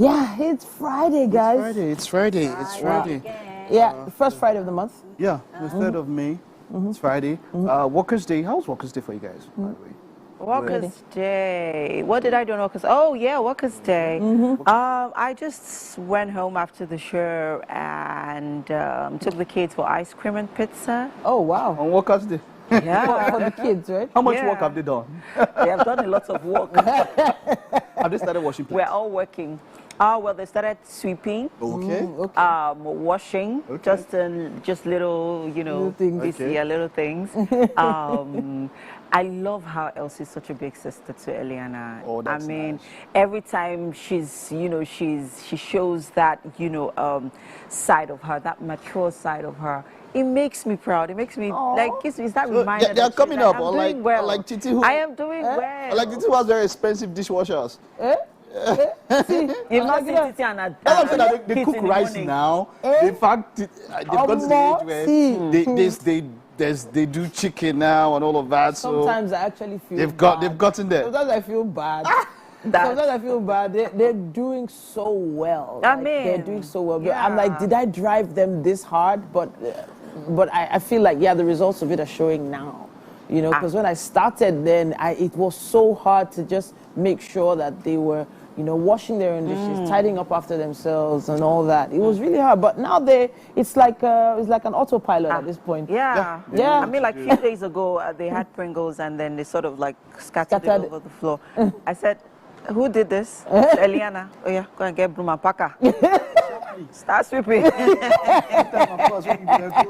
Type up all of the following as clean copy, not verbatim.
Yeah, it's Friday, guys. It's Friday. Yeah, the first Friday of the month. Yeah, the 3rd of May. It's Friday. Workers' Day. How's Workers' Day for you guys, by the way? Workers' Day. What did I do on Workers? Oh yeah, Workers' Day. I just went home after the show and took the kids for ice cream and pizza. Oh, wow. On Workers' Day. Yeah. For the kids, right? How much work have they done? They have done a lot of work. Have they started washing plates? We're all working. Well, they started sweeping. Okay. Washing. Okay. Just little, Little things. little things. I love how Elsie's such a big sister to Eliana. Oh, that's nice. Every time she shows that, side of her, that mature side of her. It makes me proud. It makes me gives me that reminder. They are coming up, I'm unlike doing well. like Titi, who I am doing well. like Titi, who has very expensive dishwashers. You've not seen Titi and I'm saying that they cook rice now. In fact, they've got to the age where they do chicken now and all of that. So sometimes I actually feel they've gotten there. Sometimes I feel bad. Sometimes I feel bad. They're doing so well. They're doing so well. But I'm like, did I drive them this hard? But I feel like, the results of it are showing now. Because when I started then, it was so hard to just make sure that they were, washing their own dishes, tidying up after themselves and all that. It was really hard. But now it's like an autopilot at this point. Yeah. I mean, like a few days ago, they had Pringles and then they sort of like scattered it over the floor. I said, who did this? Eliana. Oh yeah, go and get broom and packer. Start sweeping.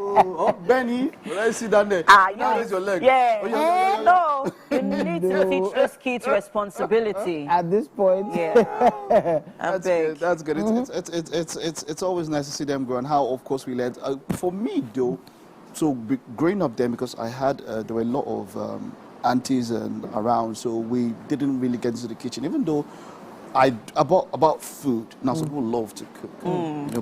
Oh, Benny, let's sit down there. Raise your leg. Yeah. No, you need to teach those kids responsibility. At this point. Yeah. That's good. It's always nice to see them grow and how, of course, we led. For me, though, so growing up then, because I had, there were a lot of aunties and around, so we didn't really get into the kitchen, even though about food. Now, some people love to cook,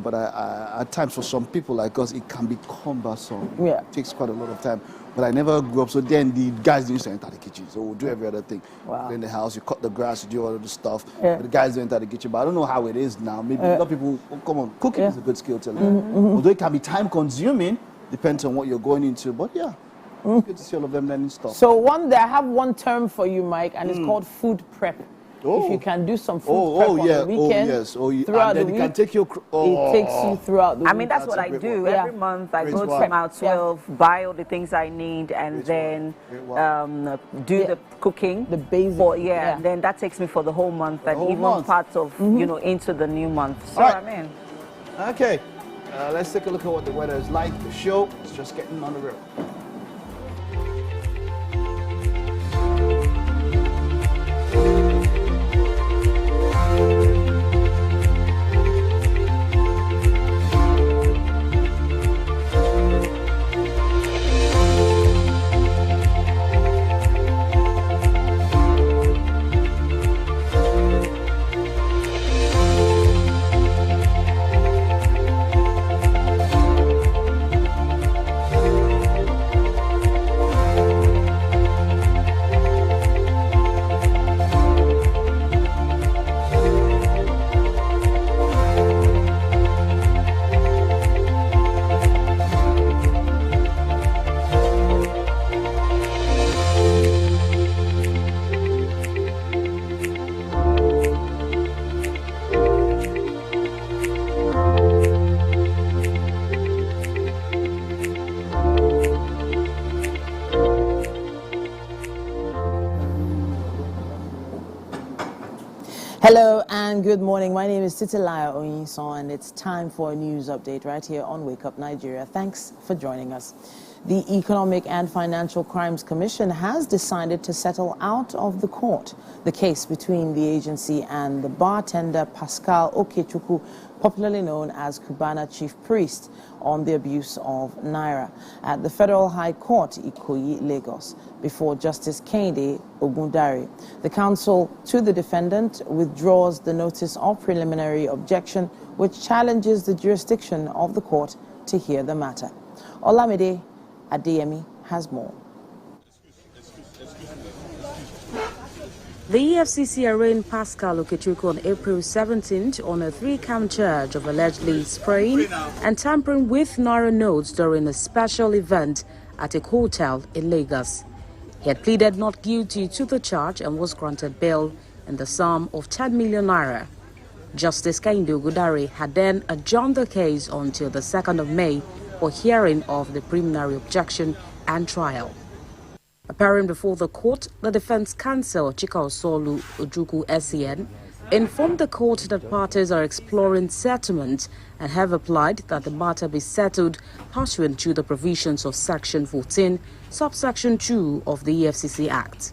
but I, at times for some people like us, it can be cumbersome. Yeah. It takes quite a lot of time. But I never grew up, so then the guys used to enter the kitchen, so we'll do every other thing. Wow. In the house, you cut the grass, you do all of the stuff. Yeah. But the guys don't enter the kitchen, but I don't know how it is now. Maybe a lot of people, come on, cooking is a good skill to learn. Although it can be time consuming, depends on what you're going into, but yeah. Good to see all of them learning stuff. So I have one term for you, Mike, and it's called food prep. If you can do some food prep on the weekend, throughout the week, can take your, it takes you throughout the week. I mean, that's what I do. Yeah. Every month I go to Mount 12, buy all the things I need, and then do the cooking. The basics. And then that takes me for the whole month and even parts of, into the new month. So, right. I mean. Okay, let's take a look at what the weather is like. The show is just getting on the road. Hello and good morning. My name is Titilaya Oyinson and it's time for a news update right here on Wake Up Nigeria. Thanks for joining us. The Economic and Financial Crimes Commission has decided to settle out of the court the case between the agency and the bartender Pascal Okechukwu, popularly known as Cubana Chief Priest, on the abuse of Naira at the Federal High Court, Ikoyi, Lagos, before Justice Kehinde Ogundare. The counsel to the defendant withdraws the notice of preliminary objection, which challenges the jurisdiction of the court to hear the matter. Olamide Adeyemi has more. The EFCC arraigned Pascal Okechukwu on April 17th on a 3-count charge of allegedly spraying and tampering with Naira notes during a special event at a hotel in Lagos. He had pleaded not guilty to the charge and was granted bail in the sum of 10 million naira. Justice Kehinde Ogudare had then adjourned the case until the 2nd of May for hearing of the preliminary objection and trial. Appearing before the court, the defense counsel Chikaosolu Ojukwu SEN informed the court that parties are exploring settlement and have applied that the matter be settled pursuant to the provisions of Section 14, subsection 2 of the EFCC Act.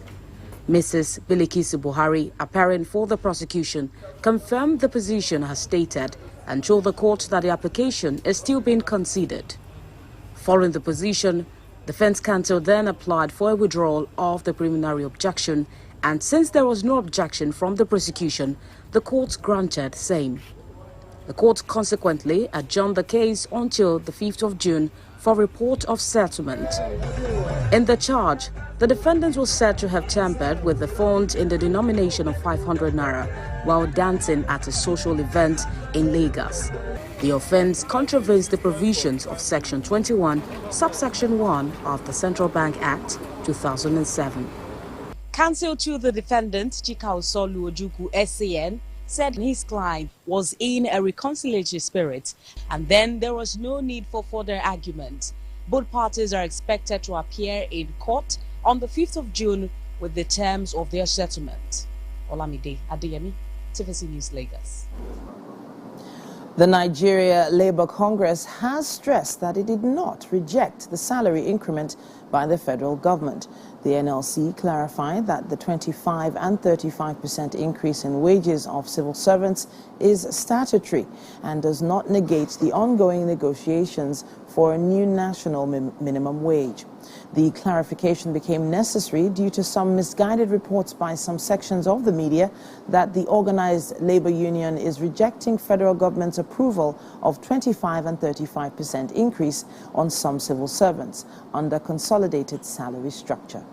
Mrs. Bilikisu Buhari, appearing for the prosecution, confirmed the position as stated and told the court that the application is still being considered. Following the position, defense counsel then applied for a withdrawal of the preliminary objection, and since there was no objection from the prosecution, the court granted same. The court consequently adjourned the case until the 5th of June for report of settlement. In the charge, the defendant was said to have tampered with the funds in the denomination of 500 naira while dancing at a social event in Lagos. The offense contravenes the provisions of Section 21, subsection 1 of the Central Bank Act 2007. Counsel to the defendant, Chikaosolu Ojukwu SEN, said his client was in a reconciliatory spirit and then there was no need for further argument. Both parties are expected to appear in court on the 5th of June with the terms of their settlement. Olamide Adeyemi, TVC News, Lagos. The Nigeria Labour Congress has stressed that it did not reject the salary increment by the federal government. The NLC clarified that the 25% and 35% increase in wages of civil servants is statutory and does not negate the ongoing negotiations for a new national minimum wage. The clarification became necessary due to some misguided reports by some sections of the media that the organized labor union is rejecting federal government's approval of 25% and 35% increase on some civil servants under consolidated salary structure.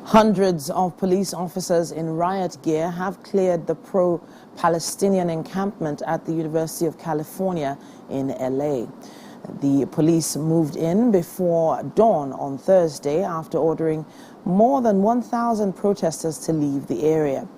Hundreds of police officers in riot gear have cleared the pro-Palestinian encampment at the University of California in LA. The police moved in before dawn on Thursday after ordering more than 1,000 protesters to leave the area.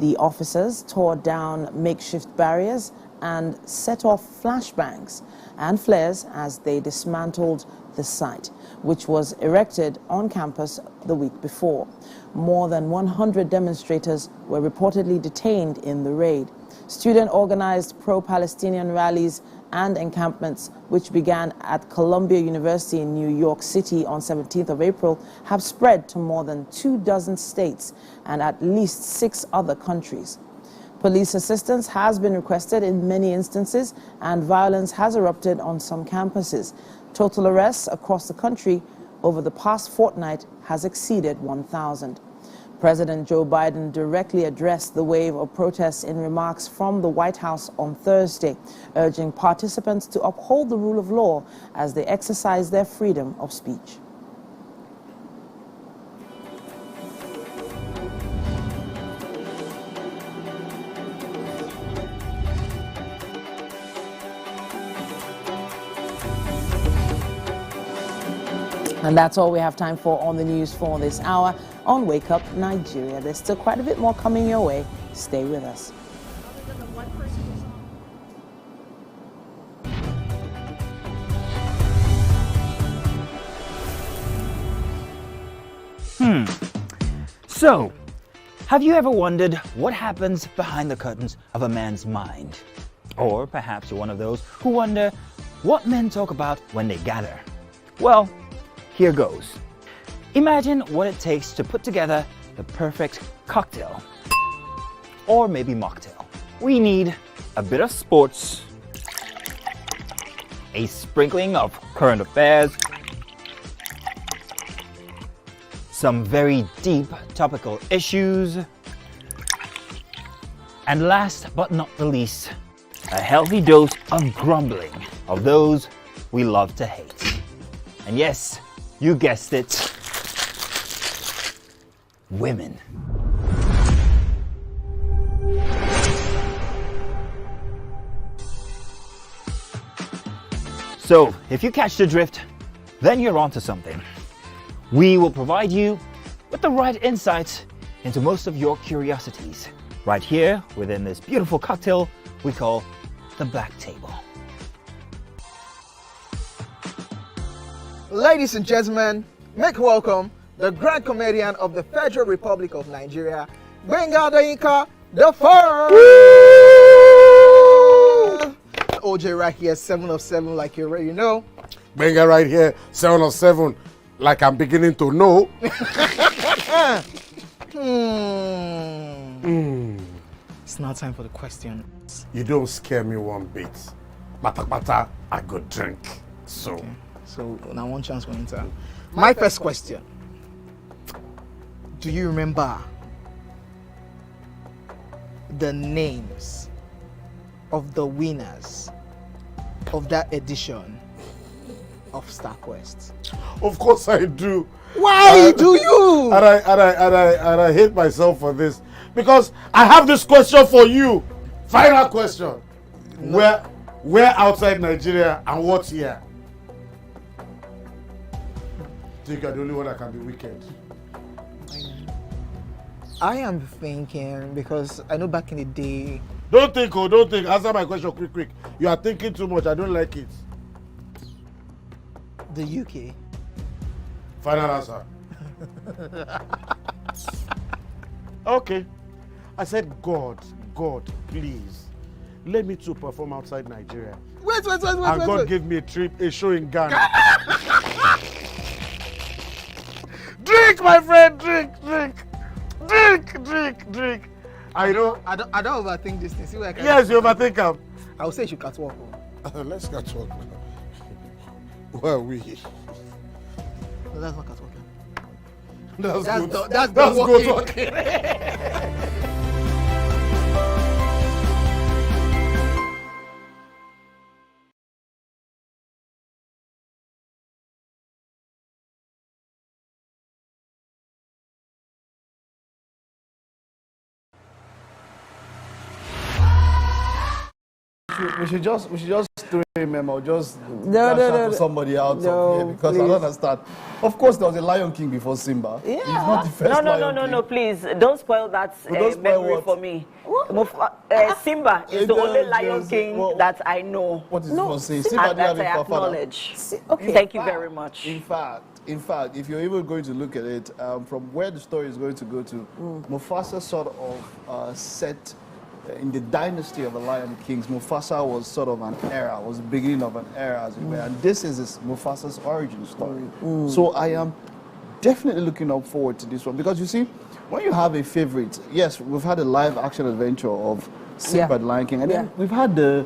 The officers tore down makeshift barriers and set off flashbangs and flares as they dismantled the site, which was erected on campus the week before. More than 100 demonstrators were reportedly detained in the raid. Student-organized pro-Palestinian rallies and encampments, which began at Columbia University in New York City on 17th of April, have spread to more than 24 states and at least 6 other countries. Police assistance has been requested in many instances, and violence has erupted on some campuses. Total arrests across the country over the past fortnight has exceeded 1,000. President Joe Biden directly addressed the wave of protests in remarks from the White House on Thursday, urging participants to uphold the rule of law as they exercise their freedom of speech. And that's all we have time for on the news for this hour on Wake Up Nigeria. There's still quite a bit more coming your way. Stay with us. So, have you ever wondered what happens behind the curtains of a man's mind? Or perhaps you're one of those who wonder what men talk about when they gather. Well, here goes. Imagine what it takes to put together the perfect cocktail, or maybe mocktail. We need a bit of sports, a sprinkling of current affairs, some very deep topical issues, and last but not the least, a healthy dose of grumbling of those we love to hate. And yes, you guessed it, women. So, if you catch the drift, then you're onto something. We will provide you with the right insights into most of your curiosities, right here within this beautiful cocktail we call the Black Table. Ladies and gentlemen, make welcome the grand comedian of the Federal Republic of Nigeria, Gbenga Adeyinka the First. OJ right here, 7 of 7, like you already know. Benga right here, 7 of 7, like I'm beginning to know. It's now time for the question. You don't scare me one bit. Mata, I go drink. So, Okay. So now one chance for enter. My first question. Do you remember the names of the winners of that edition of StarQuest? of course I do. Why do you? And I hate myself for this because I have this question for you. Final question. Where outside Nigeria and what year? Think you're the only one that can be wicked. I am thinking because I know back in the day. Don't think. Answer my question quick. You are thinking too much. I don't like it. The UK. Final answer. Okay. I said, God, please, let me to perform outside Nigeria. Wait. And God gave me a show in Ghana. Drink, my friend, drink. I know. I don't overthink this thing. See where I can. Yes, you overthink him. I would say you should catwalk. Let's catch up. Where are we? No, that's not catwalking. That's good. That's good walking. talking. We should just do a memo, just No, for somebody out of here because I don't understand. Of course, there was a Lion King before Simba. Yeah. He's not the first Lion King. No, please. Don't spoil that Don't spoil memory what? for me. Simba is the only Lion King that I know What is no, saying? Simba and didn't that have I a father. acknowledge. Okay. Thank you very much. In fact, if you're even going to look at it, from where the story is going to go to, Mufasa sort of set in the dynasty of the Lion Kings. Mufasa was sort of an era, was the beginning of an era, as it were. And this is Mufasa's origin story. So I am definitely looking up forward to this one because you see, when you have a favorite, yes, we've had a live action adventure of Simba the Lion King, and then we've had the.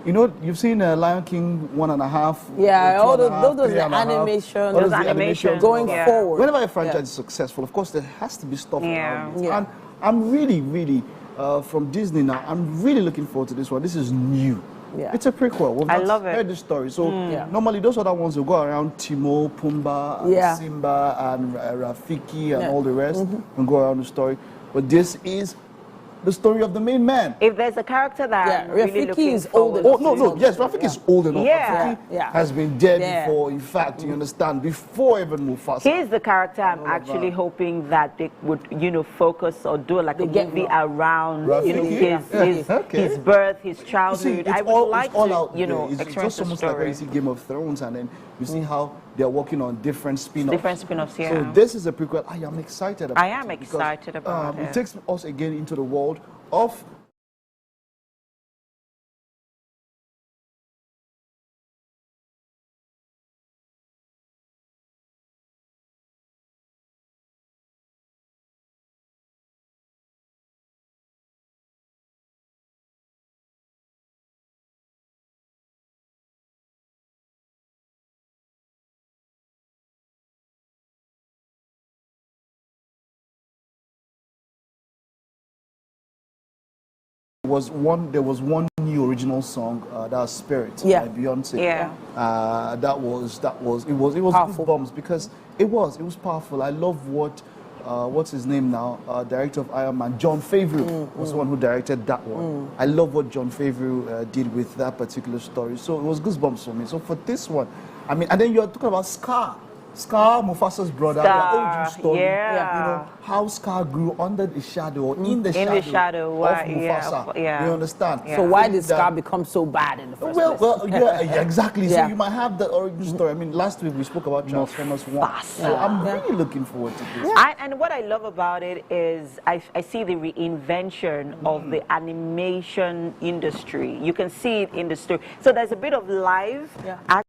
You've seen Lion King 1.5. Yeah, all those three the and a half. animation, All those Those animation going Yeah. forward. Whenever a franchise is successful, of course, there has to be stuff around it. Yeah. And I'm really, from Disney now, I'm really looking forward to this one. This is new. Yeah. It's a prequel. We've I not love it. heard the story. So Yeah. normally those other ones will go around Timo, Pumbaa, and Simba, and Rafiki, and all the rest, and go around the story. But this is the story of the main man. If there's a character that I'm really Rafiki looking is old forward enough. Oh, no, yes, Rafiki is old enough. Yeah. Rafiki has been dead Yeah. before, in fact, you understand, before even Mufasa. He's the character I'm All of actually that. hoping that they would, focus or do like a get movie more. around, Rafiki? his birth, his You see, childhood. it's I would all, like it's all to, out there. It's experience just the almost like when you story. see Game of Thrones, and then you see how they're working on different spin-offs. Different spin-offs, yeah. So this is a prequel. I am excited about I am it because, excited about it it. takes us again into the world of there was one new original song, that was Spirit Yeah. by Beyonce. Yeah. It was Powerful. goosebumps because it was powerful. I love what what's his name now, director of Iron Man, John Favreau was the one who directed that one. I love what John Favreau did with that particular story. So it was goosebumps for me. So for this one, I mean, and then you're talking about Scar, Mufasa's brother, the origin story. Yeah. You know, how Scar grew under the shadow, or in the shadow of why- Mufasa. yeah. You understand? Yeah. So why did That- Scar become so bad in the first place? well, yeah, exactly. Yeah. So you might have the origin story. I mean, last week we spoke about Transformers 1. So I'm really looking forward to this. And what I love about it is I see the reinvention of the animation industry. You can see it in the story. So there's a bit of live action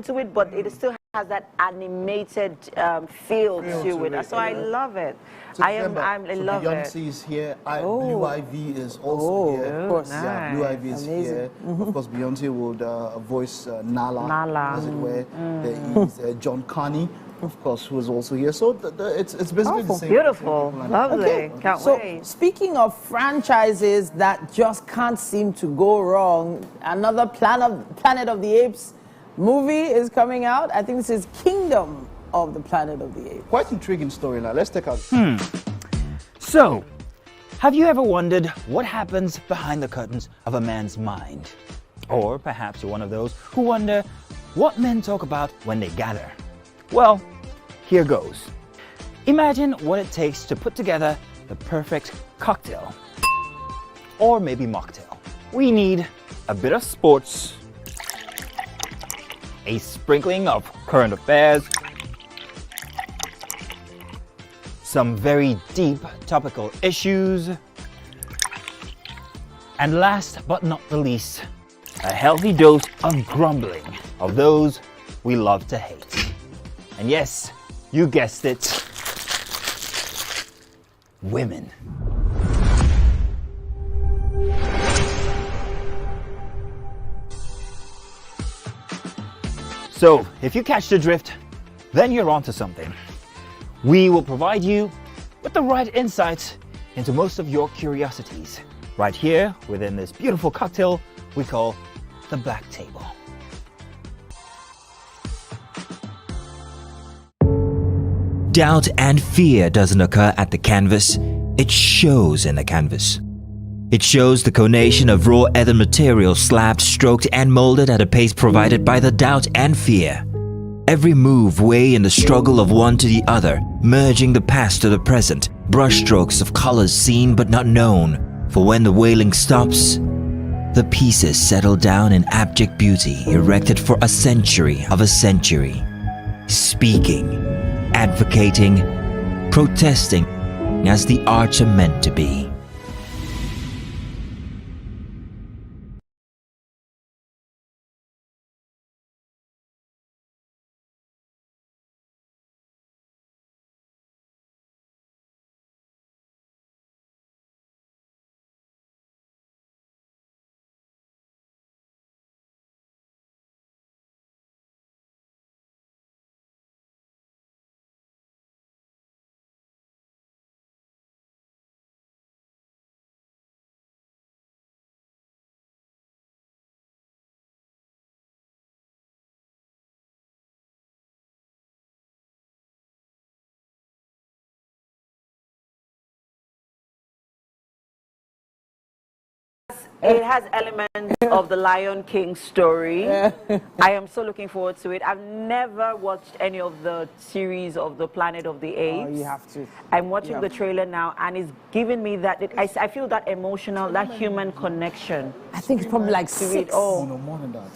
to it, but it still has that animated feel to it. So I love it. So I so love Beyonce it. is here. Blue Ivy is also here. of course. Yeah, Blue Ivy is Amazing. here. Of course, Beyonce would voice Nala, Nala. as it were. There is John Carney, of course, who is also here. So it's basically the same. Beautiful, same lovely. Okay. Can't So wait. speaking of franchises that just can't seem to go wrong, another Planet of the Apes movie is coming out. I think this is Kingdom of the Planet of the Apes. Quite intriguing storyline. Let's take out. So, have you ever wondered what happens behind the curtains of a man's mind? Or perhaps you're one of those who wonder what men talk about when they gather. Well, here goes. Imagine what it takes to put together the perfect cocktail. Or maybe mocktail. We need a bit of sports, a sprinkling of current affairs, some very deep topical issues, and last but not the least, a healthy dose of grumbling of those we love to hate. And yes, you guessed it, women. So, if you catch the drift, then you're onto something. We will provide you with the right insights into most of your curiosities, right here within this beautiful cocktail we call the Black Table. Doubt and fear doesn't occur at the canvas, it shows in the canvas. It shows the conation of raw earthen material slabbed, stroked and molded at a pace provided by the doubt and fear. Every move way in the struggle of one to the other, merging the past to the present, brushstrokes of colors seen but not known. For when the wailing stops, the pieces settle down in abject beauty erected for a century of a century. Speaking, advocating, protesting as the arts are meant to be. It has elements of the Lion King story. I am so looking forward to it. I've never watched any of the series of the Planet of the Apes. Oh, you have to. I'm watching the trailer now, and it's giving me that. I feel that emotional, that human connection. I think it's probably like To it. 6. Oh, No more than that.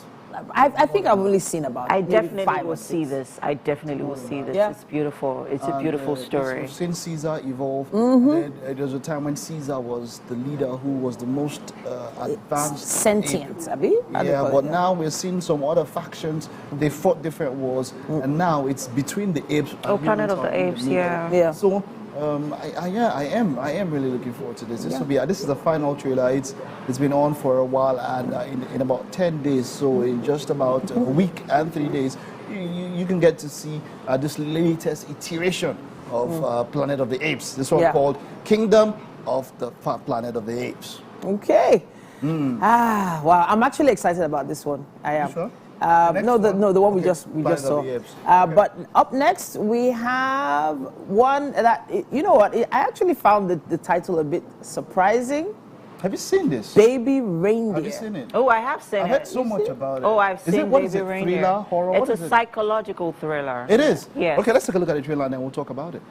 I think I've only seen about I maybe definitely 5 or will 6. see this. I definitely will see this. Yeah. It's beautiful. It's a beautiful story. We've seen Caesar evolve. There was a time when Caesar was the leader who was the most advanced. Sentient, Abi? How do you Yeah, call but it? now we're seeing some other factions. They fought different wars, and now it's between the apes. and Oh, Planet humans of the are in Apes, middle. yeah. Yeah. So, I am really looking forward to this. This is the final trailer. It's been on for a while, and in about 10 days, so in just about a week and 3 days, you can get to see this latest iteration of Planet of the Apes. This one Yeah. called Kingdom of the Planet of the Apes. Okay. Wow. I'm actually excited about this one. I am. Sure? The one we just Planet saw. of the Apes. But up next we have one that you know what? I actually found the title a bit surprising. Have you seen this? Baby Reindeer. Have you seen it? Oh, I have seen I it. heard so much about it. Oh, I've Is seen it, what Baby is it, Reindeer. thriller, horror? It's What is a it? psychological thriller. It is? Yes. Okay, let's take a look at the trailer and then we'll talk about it.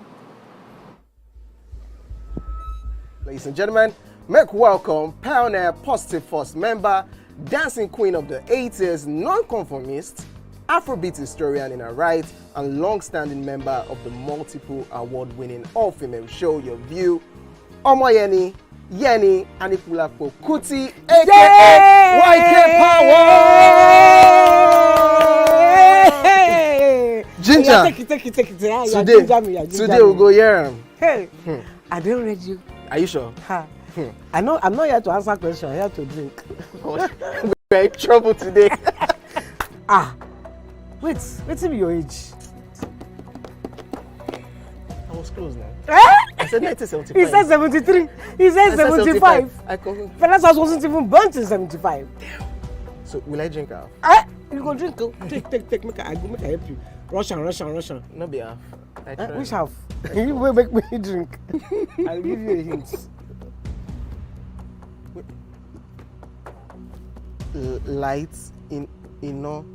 Ladies and gentlemen, make welcome pioneer Positive Force member, dancing queen of the 80s, non-conformist, Afrobeat historian in her right, and long-standing member of the multiple award-winning all-female show Your View, Omoyeni Yeni Anikulapo Kuti, aka YK Power! Ginger, Take it. today we'll go here. Hey, I didn't read you. Are you sure? Ha. I'm not here to answer questions. I'm here to drink. We're in trouble today. Wait till your age. I was close now. Eh? I said 1975. He said 73. He said 75. I confirm. Fellas wasn't even born till 75. So will I drink half? You go drink. Take. Make I help you. Russian. No be half. I try. Which half? You will make me drink. I'll give you a hint. Lights in no.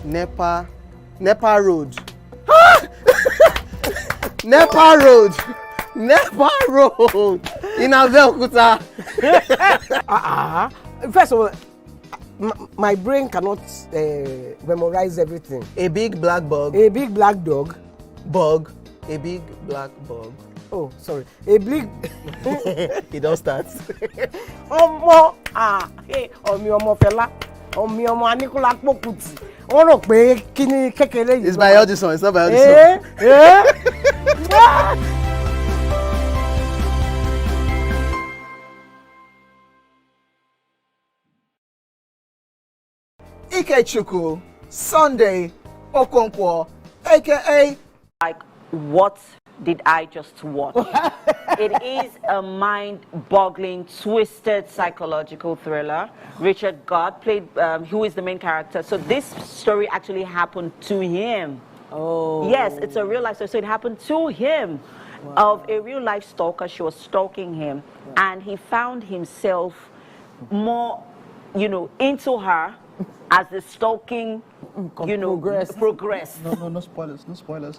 Nepa Road. Nepa Road in Abeokuta. First of all, my brain cannot memorize everything. A big black bug. A big black dog. Bug. A big black bug. Oh, sorry. A big. It don't start. Ọmọ Fẹlá. Ọmọ Anikulapo Kuti. Wọ́n rò pé kí ni kékeré yìí. It's my eldest son. It's not my eldest son. Ikechukwu Sunday Okonkwo, aka Like, what did I just watch? It is a mind-boggling, twisted psychological thriller. Richard Gott played, who is the main character. So this story actually happened to him. Oh. Yes, it's a real life story. So it happened to him. Of a real life stalker. She was stalking him, and he found himself more, into her as the stalking, progress. No spoilers.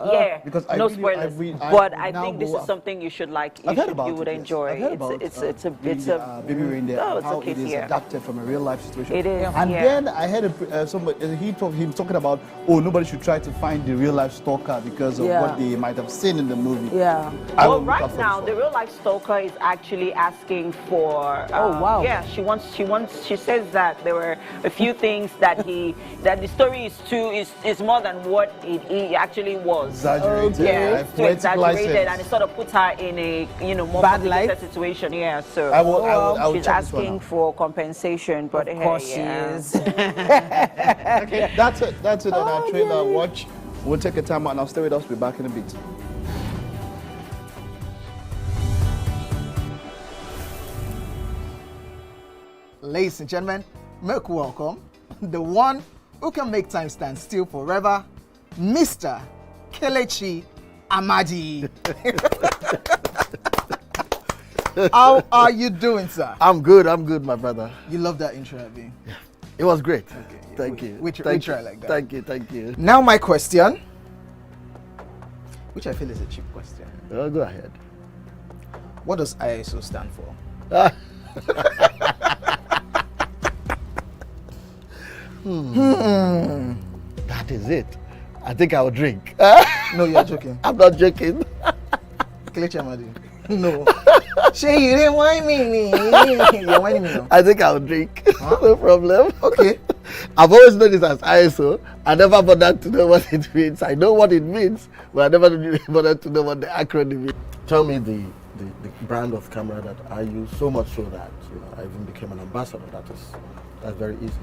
Yeah, because no spoilers. But I think this is something you should like. You would enjoy. I've heard about It's a Baby Reindeer, Oh, it's how okay it is here. adapted from a real life situation. It is, And yeah. then I heard him talking about, nobody should try to find the real life stalker because of what they might have seen in the movie. Yeah. Well, right now the real life stalker is actually asking for. Oh, wow. Yeah, she says that there were a few things that the story is more than what it actually was. Exaggerated. Yeah, Poetic too exaggerated, license. and it sort of puts her in a more Bad light. complicated situation. Yeah, so I will she's check this one asking out. for compensation, but Of course she is. Okay, that's it on our trailer watch. We'll take a time out and I'll stay with us. We'll be back in a bit. Ladies and gentlemen, make welcome the one who can make time stand still forever, Mr. Kelechi Amadi. How are you doing, sir? I'm good, my brother. You love that intro, Abi. It was great. Okay. Thank you. We Thank try you. like that. Thank you. Now my question, which I feel is a cheap question. Go ahead. What does ISO stand for? That is it. I think I'll drink. No, you're joking. I'm not joking. Kelechi Amadi. No. Shay, you didn't whine me. You're whining me now. I think I'll drink. No problem. Okay. I've always known this as ISO. I never bothered to know what it means. I know what it means, but I never bothered to know what the acronym is. Tell me the brand of camera that I use, so much so that I even became an ambassador. That's very easy.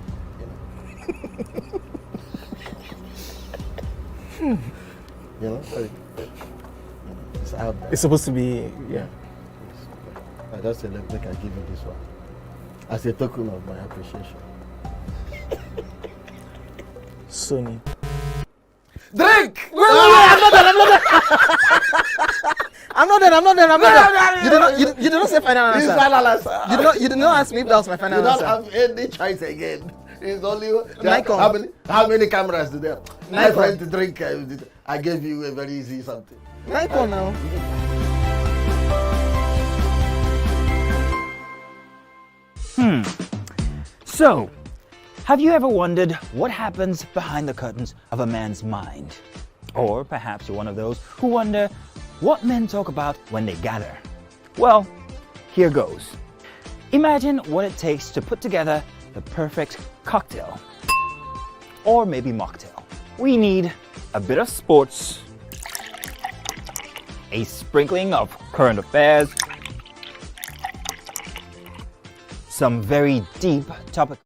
You know, it's out there. It's supposed to be, yeah. I just said, look, I give you this one as a token of my appreciation. Sony. Drink! Wait, I'm not done. You did not say final This answer. final answer. You did not ask me if that was my final You don't answer. have any choice again. It's only Nikon. how many cameras do they have? My Nikon. friend to drink. I gave you a very easy something. Nikon now. So, have you ever wondered what happens behind the curtains of a man's mind? Or perhaps you're one of those who wonder what men talk about when they gather. Well, here goes. Imagine what it takes to put together the perfect cocktail. Or maybe mocktail. We need a bit of sports, a sprinkling of current affairs, some very deep topic.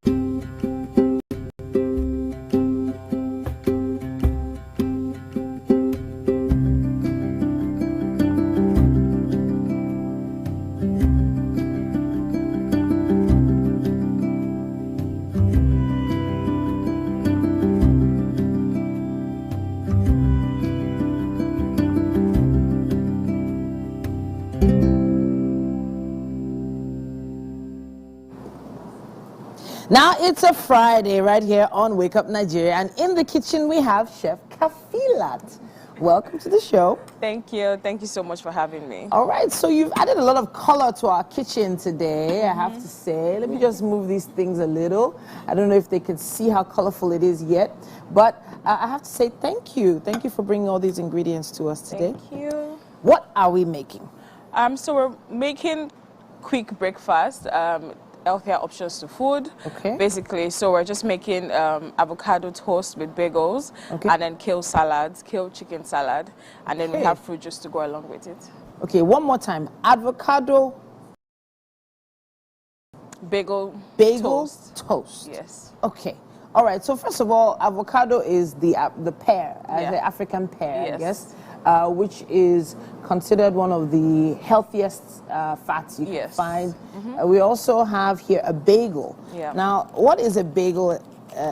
Now it's a Friday right here on Wake Up Nigeria, and in the kitchen we have Chef Kafilat. Welcome to the show. Thank you. Thank you so much for having me. All right, so you've added a lot of color to our kitchen today, I have to say. Let me just move these things a little. I don't know if they can see how colorful it is yet, but I have to say thank you. Thank you for bringing all these ingredients to us today. Thank you. What are we making? So we're making quick breakfast, healthier options to food. Okay. Basically, so we're just making avocado toast with bagels, Okay. and then kale salads, kale chicken salad, and then we Okay. have fruit juice to go along with it. Okay, one more time. Avocado Bagel toast. Yes. Okay. All right. So first of all, avocado is the pear, Yeah. the African pear, I Yes. guess, which is considered one of the healthiest fats you can Yes. find. We also have here a bagel. Yeah. Now, what is a bagel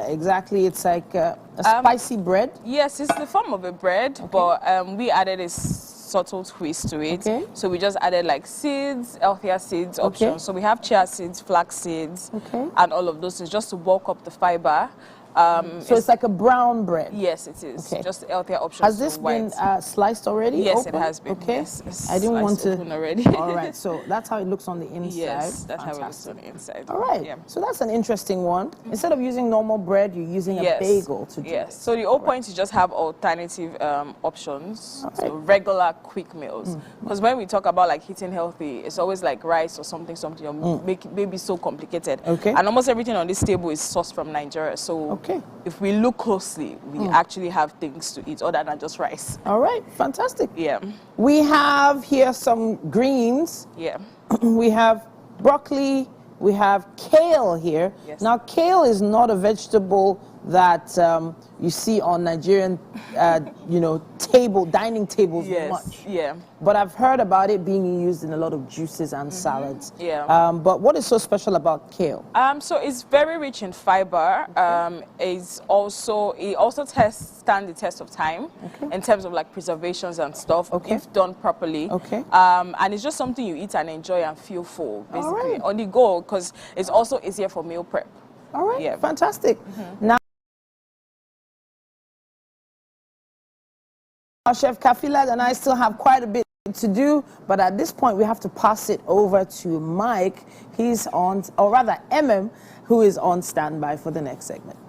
exactly? It's like a spicy bread. Yes, it's the form of a bread, but we added a subtle twist to it. Okay. So we just added like seeds, healthier seeds Okay. options. So we have chia seeds, flax seeds, Okay. and all of those things just to bulk up the fiber. So it's like a brown bread. Yes, it is. Okay. Just healthier options. Has this to been white. sliced already? Yes, open? it has been. Okay. Yes, it's I didn't want sliced to. open already. All right. So that's how it looks on the inside. Yes, that's how it looks Fantastic. on the inside. All right. Yeah. So that's an interesting one. Instead of using normal bread, you're using a Yes. bagel to do Yes. it. So the whole point is just have alternative options, All so right. regular quick meals. Because when we talk about like eating healthy, it's always like rice or something, or make it maybe so complicated. Okay. And almost everything on this table is sourced from Nigeria. So Okay. if we look closely, we actually have things to eat other than just rice. All right. Fantastic. Yeah. We have here some greens. Yeah. We have broccoli. We have kale here. Yes. Now, kale is not a vegetable that you see on Nigerian, dining tables Yes. much. Yeah. But I've heard about it being used in a lot of juices and salads. Yeah. But what is so special about kale? So it's very rich in fiber. It also stand the test of time in terms of like preservations and stuff if done properly. Okay. And it's just something you eat and enjoy and feel full, basically right. on the go, because it's also easier for meal prep. All right, Yeah. fantastic. Now, Chef Kafilat and I still have quite a bit to do, but at this point we have to pass it over to Mike. He's on, or rather who is on standby for the next segment.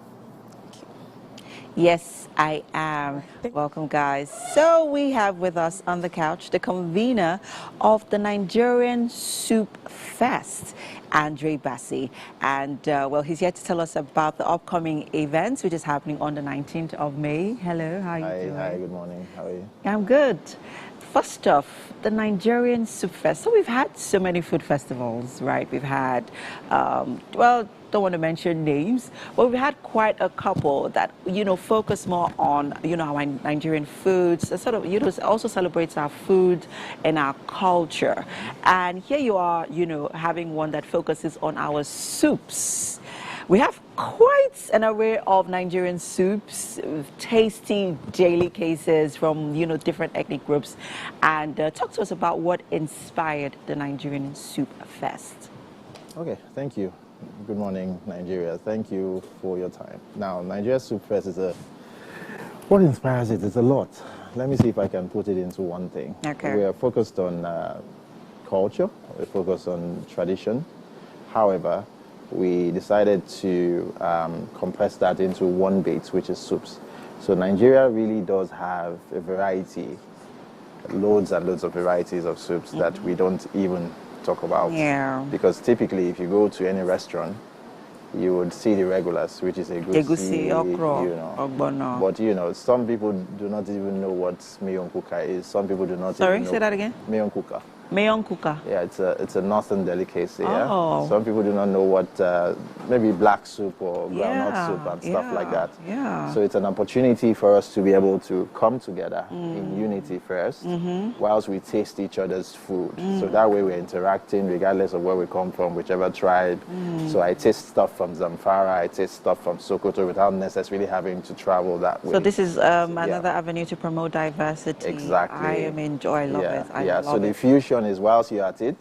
Yes, I am. Welcome, guys. So we have with us on the couch the convener of the Nigerian Soup Fest, Andre Bassi. And, he's here to tell us about the upcoming events, which is happening on the 19th of May. Hello, how are you doing? Hi, good morning. How are you? I'm good. First off, the Nigerian Soup Fest. So we've had so many food festivals, right? We've had, don't want to mention names, but we've had quite a couple that, focus more on, our Nigerian foods, sort of, also celebrates our food and our culture. And here you are, having one that focuses on our soups. We have quite an array of Nigerian soups, tasty daily cases from, different ethnic groups. And talk to us about what inspired the Nigerian Soup Fest. Okay, thank you. Good morning, Nigeria. Thank you for your time. Now, Nigeria Soup Fest what inspires it is a lot. Let me see if I can put it into one thing. Okay. We are focused on culture, we're focused on tradition. However, we decided to compress that into one bit, which is soups. So Nigeria really does have a variety, loads and loads of varieties of soups that we don't even talk about. Yeah. Because typically, if you go to any restaurant, you would see the regulars, which is egusi, okra, ogbono. But some people do not even know what miyon kuka is. Some people do not. Sorry, even know say that again. Miyon kuka. Miyon kuka. Yeah, it's a northern delicacy. Oh. Yeah? Some people do not know what maybe black soup or groundnut soup and stuff like that. Yeah. So it's an opportunity for us to be able to come together in unity first, whilst we taste each other's food. So that way we're interacting regardless of where we come from, whichever tribe. So I taste stuff from Zamfara, I taste stuff from Sokoto without necessarily having to travel that way. So this is another avenue to promote diversity. Exactly. I love it. I love so the it. fusion is whilst you're at it,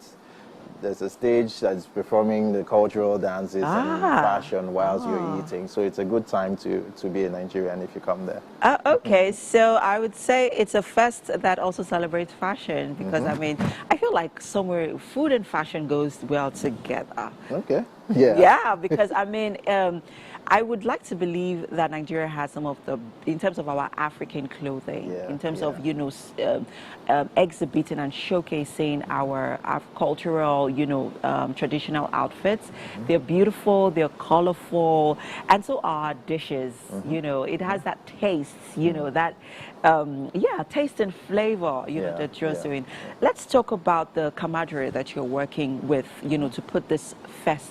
there's a stage that's performing the cultural dances and fashion whilst you're eating. So it's a good time to be a Nigerian if you come there. Okay, so I would say it's a fest that also celebrates fashion because, I feel like somewhere food and fashion goes well together. Okay. Yeah. Yeah, because I would like to believe that Nigeria has some of in terms of our African clothing, in terms of, exhibiting and showcasing our cultural, traditional outfits. They're beautiful, they're colorful, and so are dishes. It has that taste, that, taste and flavor, that you're doing. Let's talk about the camaraderie that you're working with, to put this fest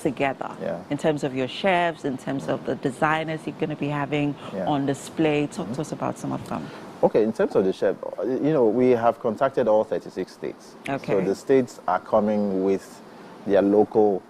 together in terms of your chefs, in terms of the designers you're going to be having on display. Talk to us about some of them. Okay, in terms of the chef, we have contacted all 36 states. Okay. So the states are coming with their local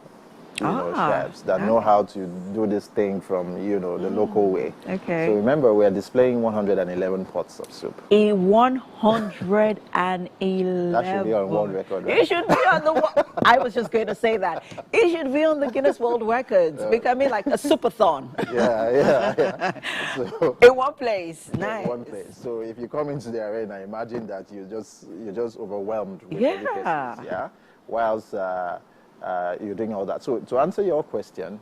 chefs that know how to do this thing from, the local way. Okay. So remember, we are displaying 111 pots of soup. 111. That should be on world record, right? It should be on the I was just going to say that. It should be on the Guinness World Records. Becoming like a soupathon. Yeah. So, in one place. Nice. In one place. So if you come into the arena, imagine that you're just overwhelmed with delicacies. Yeah. Whilst you're doing all that. So to answer your question,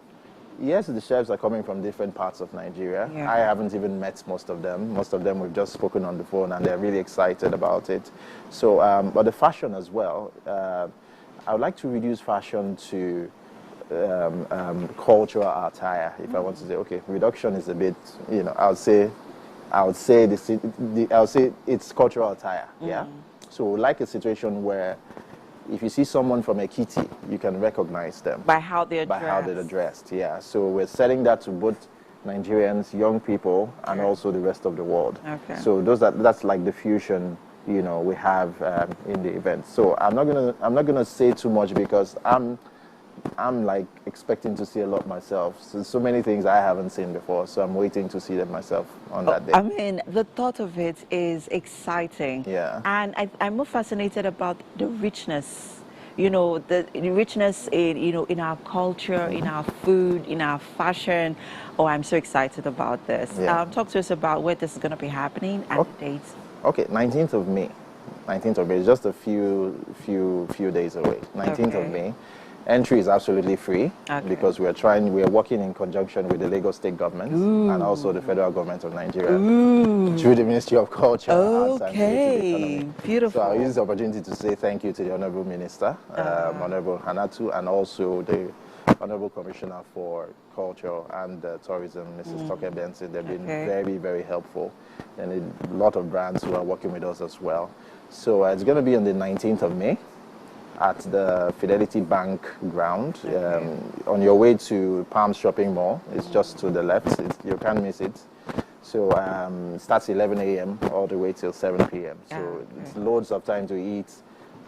yes, the chefs are coming from different parts of Nigeria. Yeah. I haven't even met most of them. Most of them we've just spoken on the phone and they're really excited about it. So, but the fashion as well, I would like to reduce fashion to cultural attire. If I want to say, okay, reduction is a bit, I would say it's cultural attire. Yeah. So like a situation where if you see someone from Ekiti, you can recognize them by how they're dressed. Yeah. So we're selling that to both Nigerians, young people, and also the rest of the world. Okay. So that's like the fusion, we have in the event. So I'm not gonna say too much because I'm like expecting to see a lot myself. So many things I haven't seen before. So I'm waiting to see them myself on that day. The thought of it is exciting. Yeah. And I'm more fascinated about the richness. The richness in our culture, in our food, in our fashion. Oh, I'm so excited about this. Yeah. Talk to us about where this is going to be happening and the dates. Okay, 19th of May. 19th of May is just a few days away. 19th of May. Entry is absolutely free because we're working in conjunction with the Lagos State government and also the federal government of Nigeria through the Ministry of Culture, Arts and Creative Economy. Beautiful. So I'll use the opportunity to say thank you to the Honorable Minister, Honorable Hanatu, and also the Honorable Commissioner for Culture and Tourism, Mrs. Toke Benson. They've been very, very helpful, and a lot of brands who are working with us as well. So it's going to be on the 19th of May. at the Fidelity Bank ground. On your way to Palms Shopping Mall, it's just to the left. You can't miss it. So it starts 11 a.m. all the way till 7 p.m. So it's loads of time to eat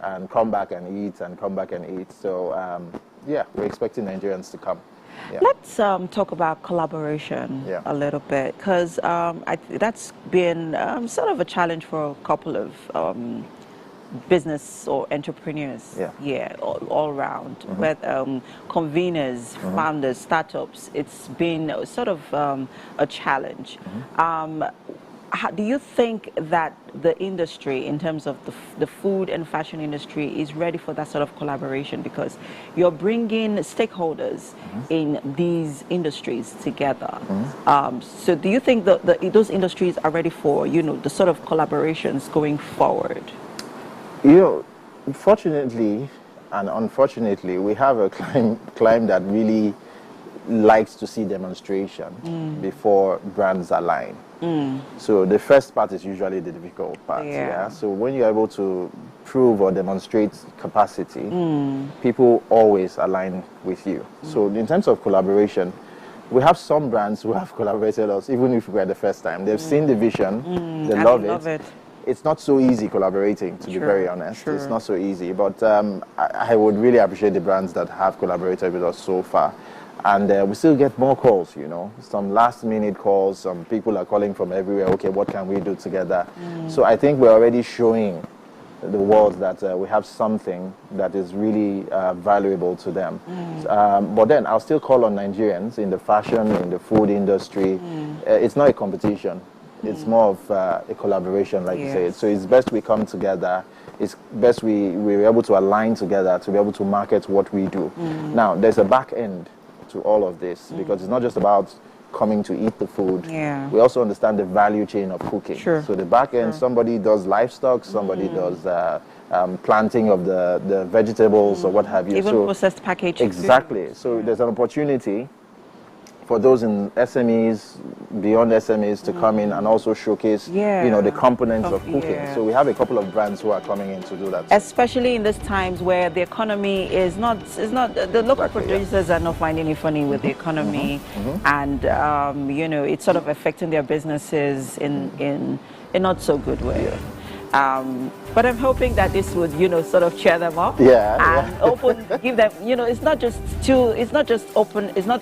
and come back and eat and come back and eat. So yeah, we're expecting Nigerians to come. Yeah. Let's talk about collaboration a little bit, because that's been sort of a challenge for a couple of business or entrepreneurs all around, with conveners, founders, startups. It's been sort of a challenge. How, do you think that the industry, in terms of the food and fashion industry, is ready for that sort of collaboration? Because you're bringing stakeholders in these industries together. So do you think that those industries are ready for, the sort of collaborations going forward? Fortunately and unfortunately, we have a climb that really likes to see demonstration before brands align. So the first part is usually the difficult part. So when you're able to prove or demonstrate capacity, people always align with you. So in terms of collaboration, we have some brands who have collaborated with us, even if we're the first time. They've seen the vision, they love it. It's not so easy collaborating, to be very honest. It's not so easy, but I would really appreciate the brands that have collaborated with us so far. And we still get more calls, some last-minute calls. Some people are calling from everywhere. Okay, what can we do together? So I think we're already showing the world that we have something that is really valuable to them. But then I'll still call on Nigerians in the fashion, in the food industry. It's not a competition. It's more of a collaboration, like you said. So it's best we come together. It's best we're able to align together to be able to market what we do. Now, there's a back end to all of this, because it's not just about coming to eat the food. We also understand the value chain of cooking. So the back end, somebody does livestock, somebody does planting of the vegetables or what have you. Even processed packaged exactly. food. So there's an opportunity for those in SMEs, beyond SMEs, to come in and also showcase, the components of cooking. So we have a couple of brands who are coming in to do that. Especially in these times where the economy is not the local producers are not finding it funny with the economy, and it's sort of affecting their businesses in a not so good way. But I'm hoping that this would, sort of cheer them up. And give them, it's not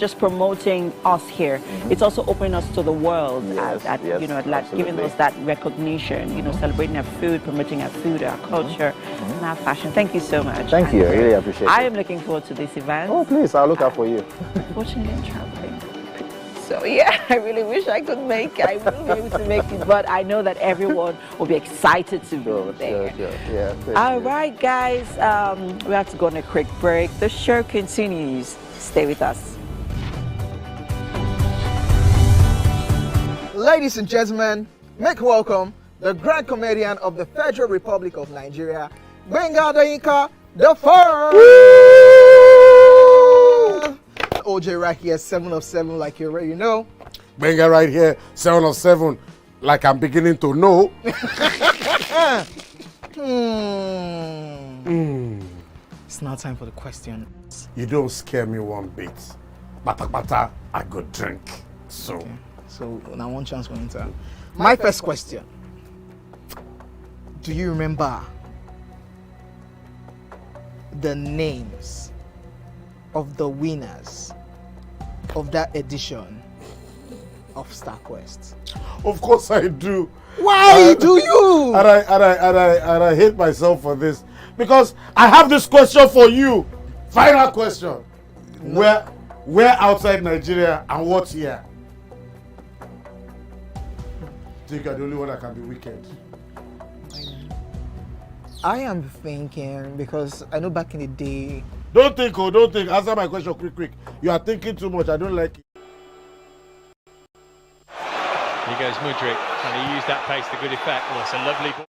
just promoting us here. It's also opening us to the world, giving us that recognition, celebrating our food, promoting our food, our culture, and our fashion. Thank you so much. Thank you. I really appreciate it. I am looking forward to this event. Oh, please, I'll look out for you. Unfortunately, I'm traveling. So yeah, I really wish I could make it. I will be able to make it, but I know that everyone will be excited to be there. All right, guys, we have to go on a quick break. The show continues. Stay with us. Ladies and gentlemen, make welcome the grand comedian of the Federal Republic of Nigeria, Gbenga Adeyinka the First. OJ right here, 7 of 7, like you already know. Gbenga right here, 7 of 7, like I'm beginning to know. It's now time for the questions. You don't scare me one bit. Bata bata, I go drink. So now one chance for enter. My first question. Do you remember the names of the winners of that edition of StarQuest? Of course I do. Why do you? And I hate myself for this, because I have this question for you. Final question. Where outside Nigeria and what year? Think you're the only one that can be wicked. I am thinking, because I know back in the day. Don't think. Answer my question quick. You are thinking too much. I don't like it. Here goes Mudryk, trying to use that pace to good effect. Oh, it's a lovely ball.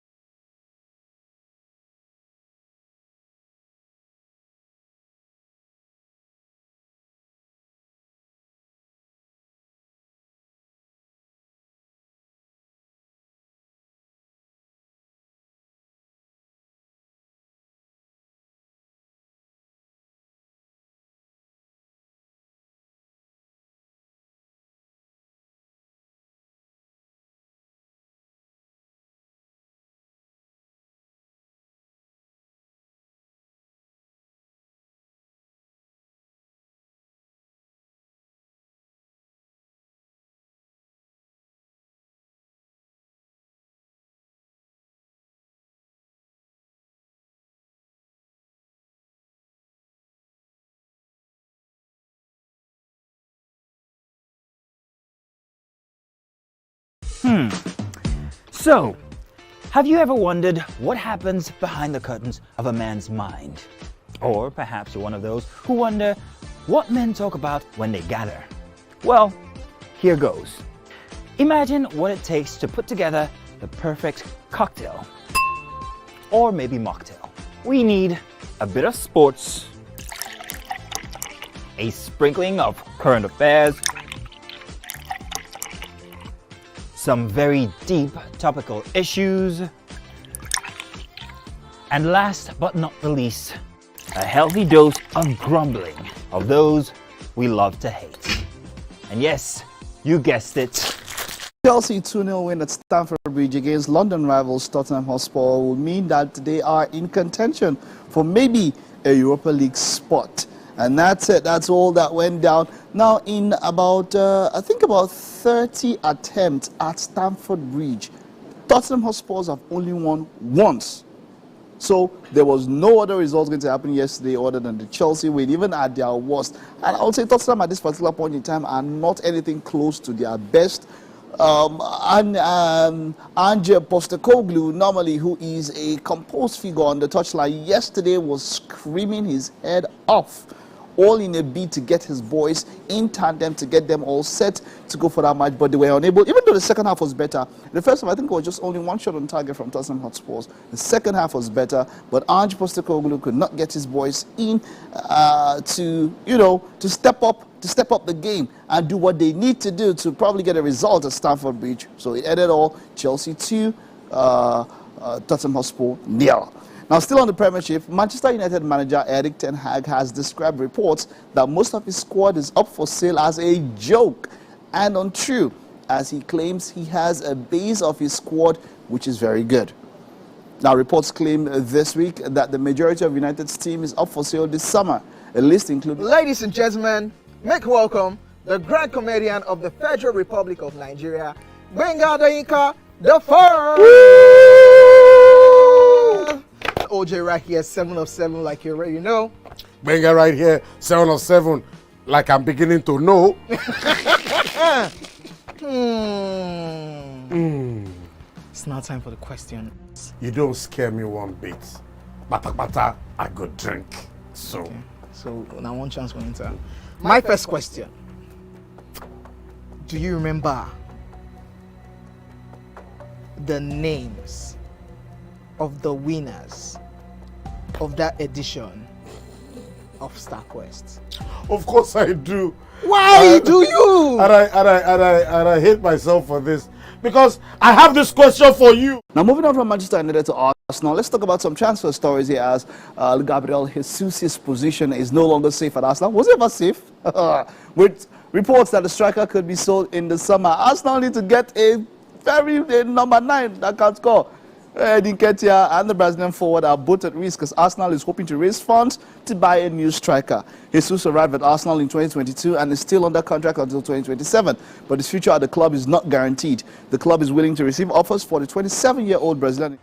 So, have you ever wondered what happens behind the curtains of a man's mind? Or perhaps you're one of those who wonder what men talk about when they gather. Well, here goes. Imagine what it takes to put together the perfect cocktail. Or maybe mocktail. We need a bit of sports, a sprinkling of current affairs, some very deep topical issues, and last but not the least, a healthy dose of grumbling of those we love to hate. And yes, you guessed it. Chelsea 2-0 win at Stamford Bridge against London rivals Tottenham Hotspur will mean that they are in contention for maybe a Europa League spot. And that's it. That's all that went down. Now, in about, I think about 30 attempts at Stamford Bridge, Tottenham Hotspurs have only won once. So there was no other result going to happen yesterday other than the Chelsea win, even at their worst. And I would say Tottenham at this particular point in time are not anything close to their best. Ange Postecoglou, normally who is a composed figure on the touchline, yesterday was screaming his head off, all in a bid to get his boys in tandem, to get them all set to go for that match, but they were unable. Even though the second half was better, the first half I think it was just only one shot on target from Tottenham Hotspurs. The second half was better, but Ange Postecoglou could not get his boys in to step up the game and do what they need to do to probably get a result at Stamford Bridge. So it ended all Chelsea 2, Tottenham Hotspur 0. Now, still on the Premiership, Manchester United manager Erik ten Hag has described reports that most of his squad is up for sale as a joke and untrue, as he claims he has a base of his squad which is very good. Now, reports claim this week that the majority of United's team is up for sale this summer. A list including... Ladies and gentlemen, make welcome the grand comedian of the Federal Republic of Nigeria, Gbenga Adeyinka the First. OJ right here, 7 of 7, like you already know. Gbenga right here, 7 of 7, like I'm beginning to know. It's now time for the question. You don't scare me one bit. Bata bata, I go drink. So. Okay. So now one chance for enter. My first question. Do you remember the names of the winners of that edition of StarQuest? Of course I do. Why do you? And I hate myself for this, because I have this question for you. Now, moving on from Manchester United to Arsenal, let's talk about some transfer stories here, as Gabriel Jesus' position is no longer safe at Arsenal. Was it ever safe? With reports that the striker could be sold in the summer, Arsenal need to get a number 9 that can score. Edin Ketia and the Brazilian forward are both at risk, as Arsenal is hoping to raise funds to buy a new striker. Jesus arrived at Arsenal in 2022 and is still under contract until 2027, but his future at the club is not guaranteed. The club is willing to receive offers for the 27-year-old Brazilian.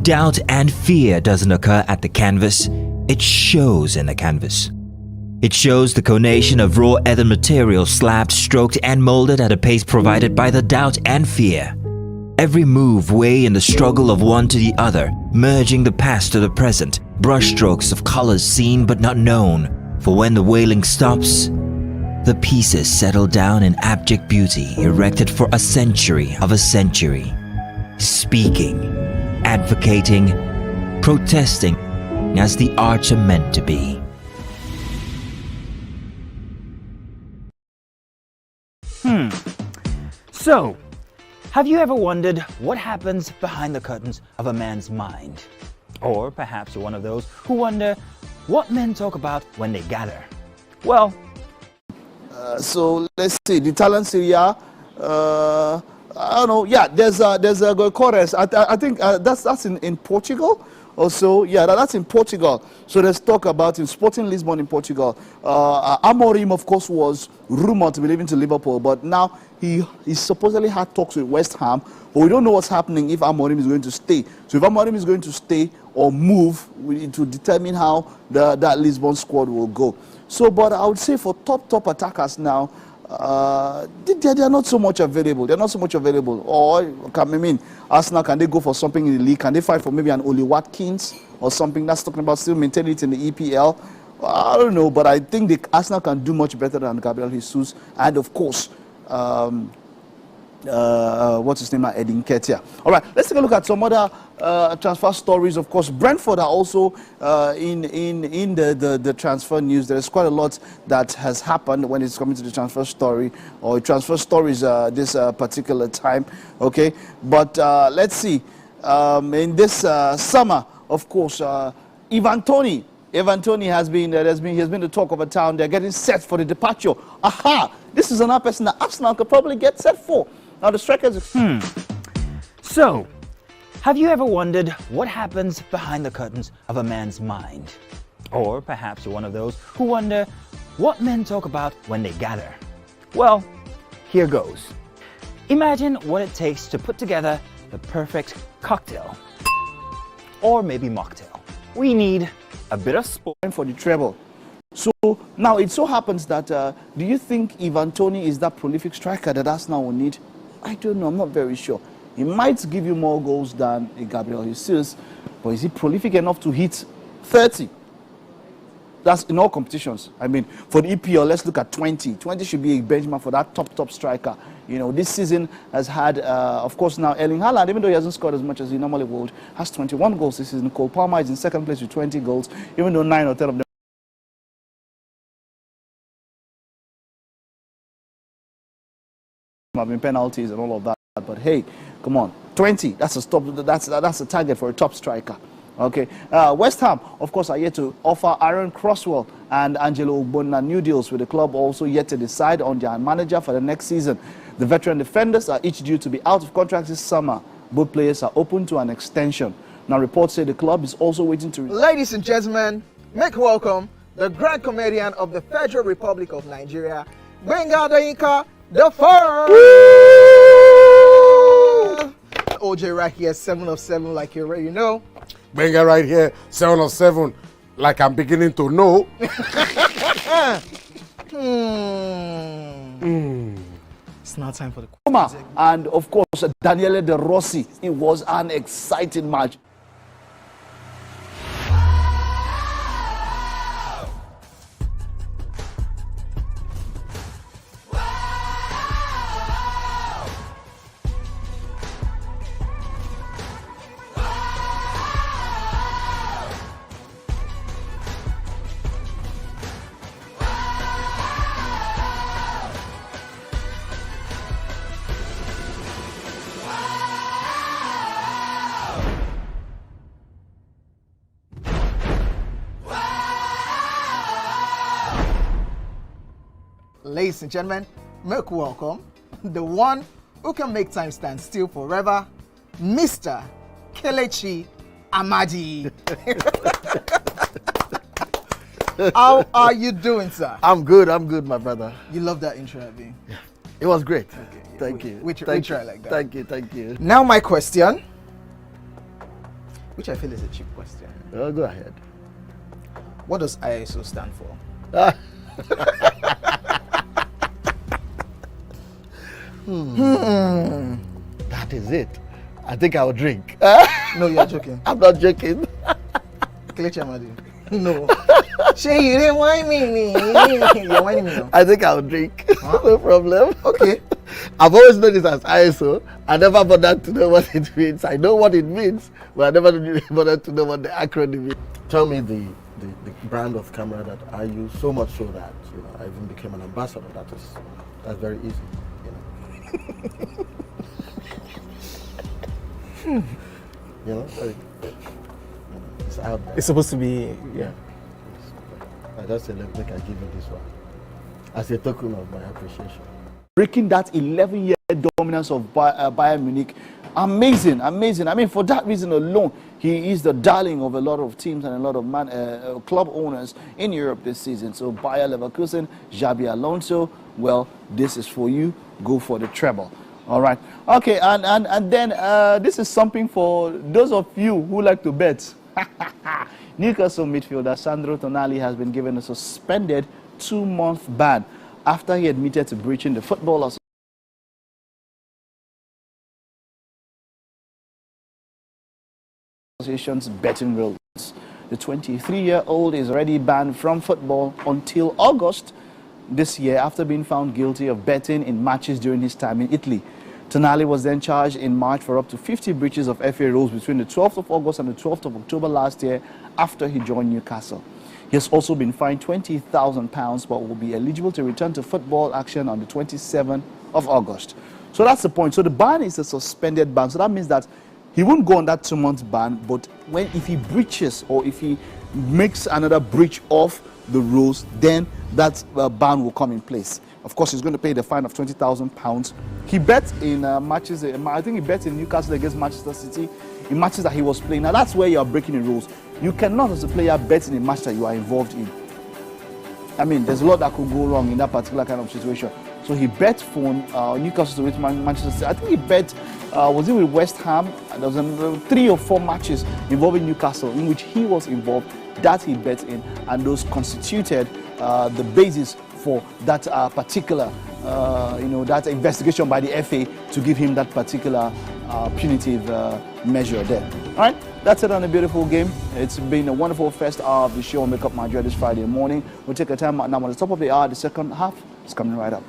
Doubt and fear doesn't occur at the canvas, it shows in the canvas. It shows the conation of raw earthen material slabbed, stroked and molded at a pace provided by the doubt and fear. Every move weigh in the struggle of one to the other, merging the past to the present, brushstrokes of colors seen but not known. For when the wailing stops, the pieces settle down in abject beauty erected for a century of a century. Speaking, advocating, protesting as the arts are meant to be. So, have you ever wondered what happens behind the curtains of a man's mind? Or perhaps you're one of those who wonder what men talk about when they gather. Well, so let's see, the talent area, I don't know. Yeah, there's a chorus. I think that's in Portugal. Also, yeah, that's in Portugal. So let's talk about in Sporting Lisbon in Portugal. Amorim, of course, was rumored to be leaving to Liverpool, but now he supposedly had talks with West Ham, but we don't know what's happening if Amorim is going to stay. So if Amorim is going to stay or move, we need to determine how that Lisbon squad will go. So, but I would say for top attackers now, they are not so much available. They're not so much available. Or, Arsenal, can they go for something in the league? Can they fight for maybe an Oli Watkins or something? That's talking about still maintaining it in the EPL. I don't know, but I think Arsenal can do much better than Gabriel Jesus. And of course, what's his name now? Edin Ketia. All right, let's take a look at some other transfer stories. Of course, Brentford are also in the transfer news. There is quite a lot that has happened when it's coming to the transfer story or transfer stories this particular time. Okay, but let's see. In this summer, of course, Ivan Toney has been the talk of a town. They're getting set for the departure. Aha! This is another person that Arsenal could probably get set for. Now the strikers. So, have you ever wondered what happens behind the curtains of a man's mind? Or perhaps you're one of those who wonder what men talk about when they gather. Well, here goes. Imagine what it takes to put together the perfect cocktail. Or maybe mocktail. We need a bit of sport for the treble. So now it so happens that do you think Ivan Toney is that prolific striker that Arsenal will need? I don't know. I'm not very sure. He might give you more goals than a Gabriel Jesus, but is he prolific enough to hit 30? That's in all competitions. I mean, for the EPL, let's look at 20. 20 should be a benchmark for that top striker. You know, this season has had, of course, now Erling Haaland, even though he hasn't scored as much as he normally would, has 21 goals this season. Cole Palmer is in second place with 20 goals, even though 9 or 10 of them have been penalties and all of that. But hey, come on, 20. That's a target for a top striker. Okay. West Ham, of course, are yet to offer Aaron Croswell and Angelo Ogbonna new deals with the club. Also yet to decide on their manager for the next season. The veteran defenders are each due to be out of contract this summer. Both players are open to an extension. Now, reports say the club is also waiting to. Ladies and gentlemen, make welcome the grand comedian of the Federal Republic of Nigeria, Benga Dainka the First. OJ right here, 7 of 7, like you already know. Benga right here, 7 of 7, like I'm beginning to know. It's now time for the and of course Daniele De Rossi. It was an exciting match. Ladies and gentlemen, make welcome the one who can make time stand still forever, Mr. Kelechi Amadi. How are you doing, sir? I'm good, my brother. You love that intro, Abi? Yeah. It was great. Okay, yeah. Thank you. We try like that. Thank you. Now my question, which I feel is a cheap question. Oh, go ahead. What does ISO stand for? That is it. I think I'll drink. No, you're joking. I'm not joking. Kelechi Amadi. No. Shay, you didn't whine me. You're whining me now. I think I'll drink. Huh? No problem. Okay. I've always known it as ISO. I never bothered to know what it means. I know what it means, but I never bothered to know what the acronym is. Tell me the brand of camera that I use, so much so that I even became an ambassador. That's very easy. It's out there. It's supposed to be, yeah. I just said, look, I give you this one as a token of my appreciation. Breaking that 11-year dominance of Bayern Munich. Amazing, amazing. I mean, for that reason alone, he is the darling of a lot of teams and a lot of club owners in Europe this season. So Bayer Leverkusen, Xabi Alonso, well, this is for you. Go for the treble. All right. Okay, and then this is something for those of you who like to bet. Newcastle midfielder Sandro Tonali has been given a suspended 2-month ban after he admitted to breaching the Football Association's betting rules. The 23-year-old is already banned from football until August this year after being found guilty of betting in matches during his time in Italy. Tonali was then charged in March for up to 50 breaches of FA rules between the 12th of August and the 12th of October last year after he joined Newcastle. He has also been fined £20,000 but will be eligible to return to football action on the 27th of August. So that's the point. So the ban is a suspended ban. So that means that he won't go on that 2-month ban, but if he breaches or if he makes another breach of the rules, then that ban will come in place. Of course, he's going to pay the fine of £20,000. He bet in matches, I think he bet in Newcastle against Manchester City, in matches that he was playing. Now, that's where you are breaking the rules. You cannot, as a player, bet in a match that you are involved in. I mean, there's a lot that could go wrong in that particular kind of situation. So he bet for Newcastle with Manchester City. I think he bet, was it with West Ham? There was 3 or 4 matches involving Newcastle in which he was involved, that he bet in, and those constituted the basis for that particular, that investigation by the FA to give him that particular punitive measure there. All right, that's it on a beautiful game. It's been a wonderful first hour of the show on Wake Up Nigeria this Friday morning. We'll take a time out now on the top of the hour. The second half is coming right up.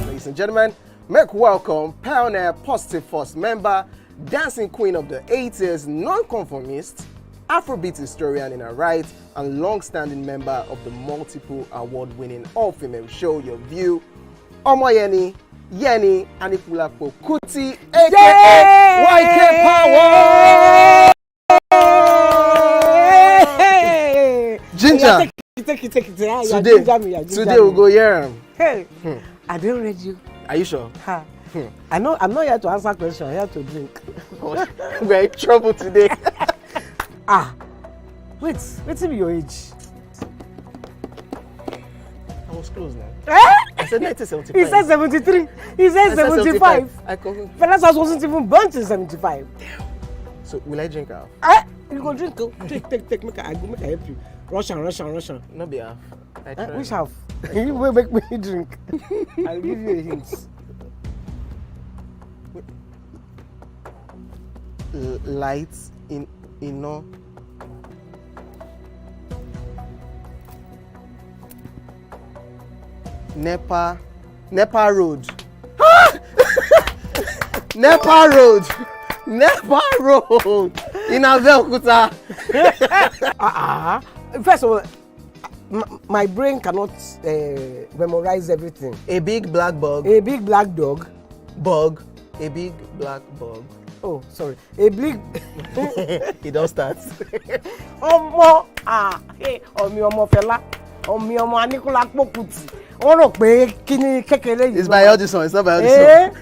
Ladies and gentlemen, make welcome Pioneer Positive Force member, dancing queen of the 80s, non-conformist, Afrobeat historian in her right, and long-standing member of the multiple award-winning all-female show Your View, Omoyeni Yeni Anikulapo Kuti, aka YK Power. Ginger. Take it. Today we'll go here. Hey, I don't read you. Are you sure? Ha. I'm not here to answer questions. I'm here to drink. We're in trouble today. Wait till your age. I was close now. I said 1975. He said 73. He said 75. Fellas wasn't even born till 75. So will I drink half? You go drink. Take. Make I help you. Rush on. No be half. Which half? You will make me drink. I'll give you a hint. Lights in no. Nepa Road. Nepa Road in Abeokuta. First of all, my brain cannot memorize everything. A big black bug. A big black dog. Bug. A big black bug. Oh, sorry. A big. He don't start. Ọmọ fẹlá. Ọmọ Aníkúlápó Kútì. Ó rò pé kíni kékeré yìí. It's by Audison. It's not by Audison.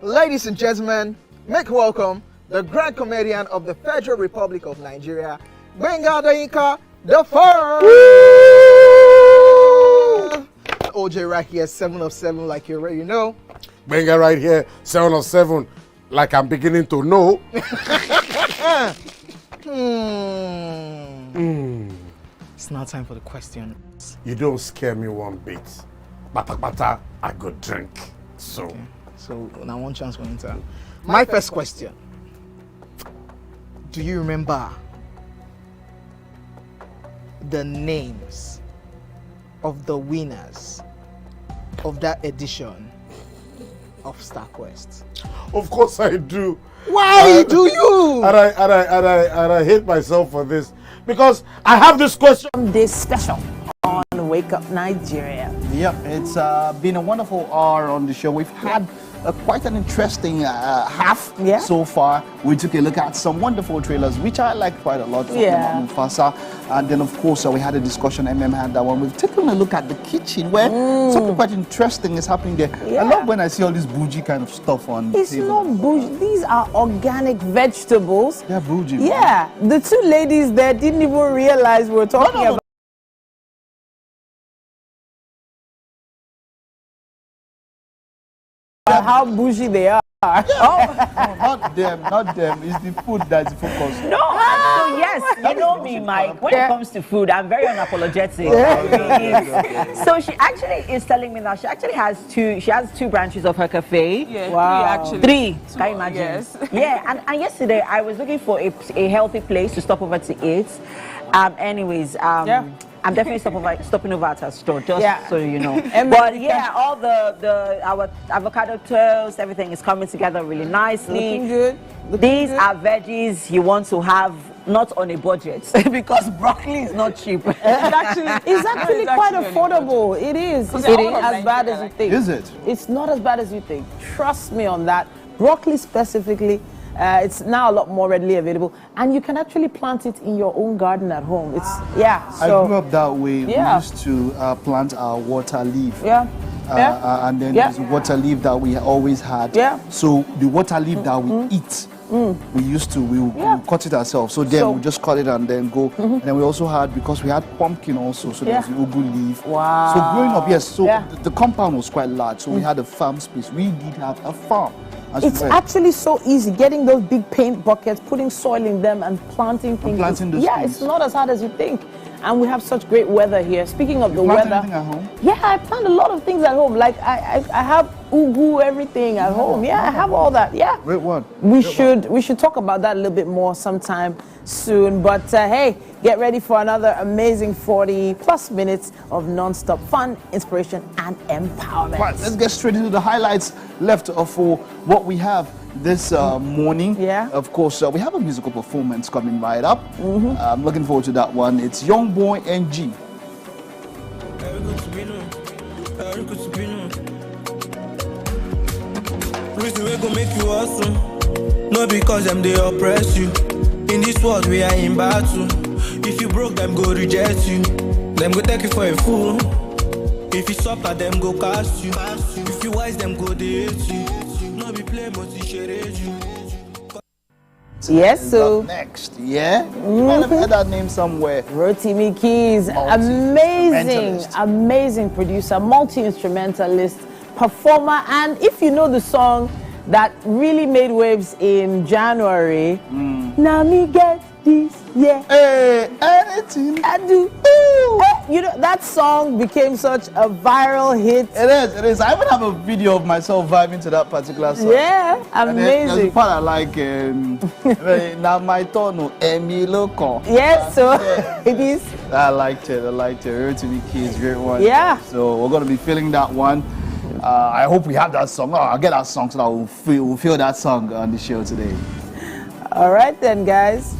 Ladies and gentlemen, make welcome the grand comedian of the Federal Republic of Nigeria, Gbenga Adeyinka the First. OJ right here, 7 of 7, like you already know. Gbenga right here, 7 of 7, like I'm beginning to know. It's now time for the questions. You don't scare me one bit. Bata, I go drink. So. Okay. So now one chance for Inter. My first question. Do you remember the names of the winners of that edition of StarQuest? Of course I do. Why do you? And I hate myself for this because I have this question. This special on Wake Up Nigeria. Yep, it's been a wonderful hour on the show. We've had quite an interesting half so far. We took a look at some wonderful trailers, which I like quite a lot. About Mufasa. And then, of course, we had a discussion. had that one. We've taken a look at the kitchen, where something quite interesting is happening there. I love when I see all this bougie kind of stuff on It's the table. not bougie. These are organic vegetables. They're bougie. Yeah. The two ladies there didn't even realize we were talking about how bougie they are. No, not them, not them. It's the food that's the focus. No, so yes, you know me, Mike. When it comes to food, I'm very unapologetic. So she actually is telling me now. She actually has two. She has two branches of her cafe. Yeah, Wow. Three. Can you imagine? Yes. Yeah, and yesterday I was looking for a healthy place to stop over to eat. I'm definitely stopping over at her store, just so you know. But yeah, all our avocado toast, everything is coming together really nicely. Looking good. These are veggies you want to have not on a budget because broccoli is not cheap. It's actually quite affordable. It is. It ain't as bad as you think. Is it? It's not as bad as you think. Trust me on that. Broccoli specifically. It's now a lot more readily available, and you can actually plant it in your own garden at home. It's So I grew up that way. We used to plant our water leaf. And then there's water leaf that we always had. So the water leaf that we eat, we used to we cut it ourselves. So then we just cut it and then go. And then we also had, because we had pumpkin also. So there's the ugu leaf. Wow. So growing up, the compound was quite large. So we had a farm space. We did have a farm. It's actually so easy getting those big paint buckets, putting soil in them, and planting things. It's not as hard as you think. And we have such great weather here. Speaking of the weather, anything at home? Yeah, I plant a lot of things at home. Like I have ugu, everything at home. Yeah, I have all that. Yeah. Great one. We should talk about that a little bit more sometime soon. But hey, get ready for another amazing 40+ minutes of non-stop fun, inspiration, and empowerment. Right, let's get straight into the highlights left for what we have this morning. Of course, we have a musical performance coming right up. I'm looking forward to that one. It's Young Boy NG. Reason we go make you awesome, not because them they oppress you. In this world we are in battle. If you broke, them go reject you. Them go take you for a fool. If you suffer, them go cast you. If you wise, them go they hate you. No be play, but you. Yes, so next, you might have heard that name somewhere. Rotimi Keys, amazing producer, multi-instrumentalist, performer, and if you know the song that really made waves in January, now me get this, hey, anything I do. You know, that song became such a viral hit. It is. I even have a video of myself vibing to that particular song. Yeah, amazing. There's a part I like, now my turn, Emilio. Yes, so it is. I liked it. Rotimi Keys, great one. Yeah. So we're going to be feeling that one. I hope we have that song. I'll get that song so that we'll feel that song on the show today. All right then, guys.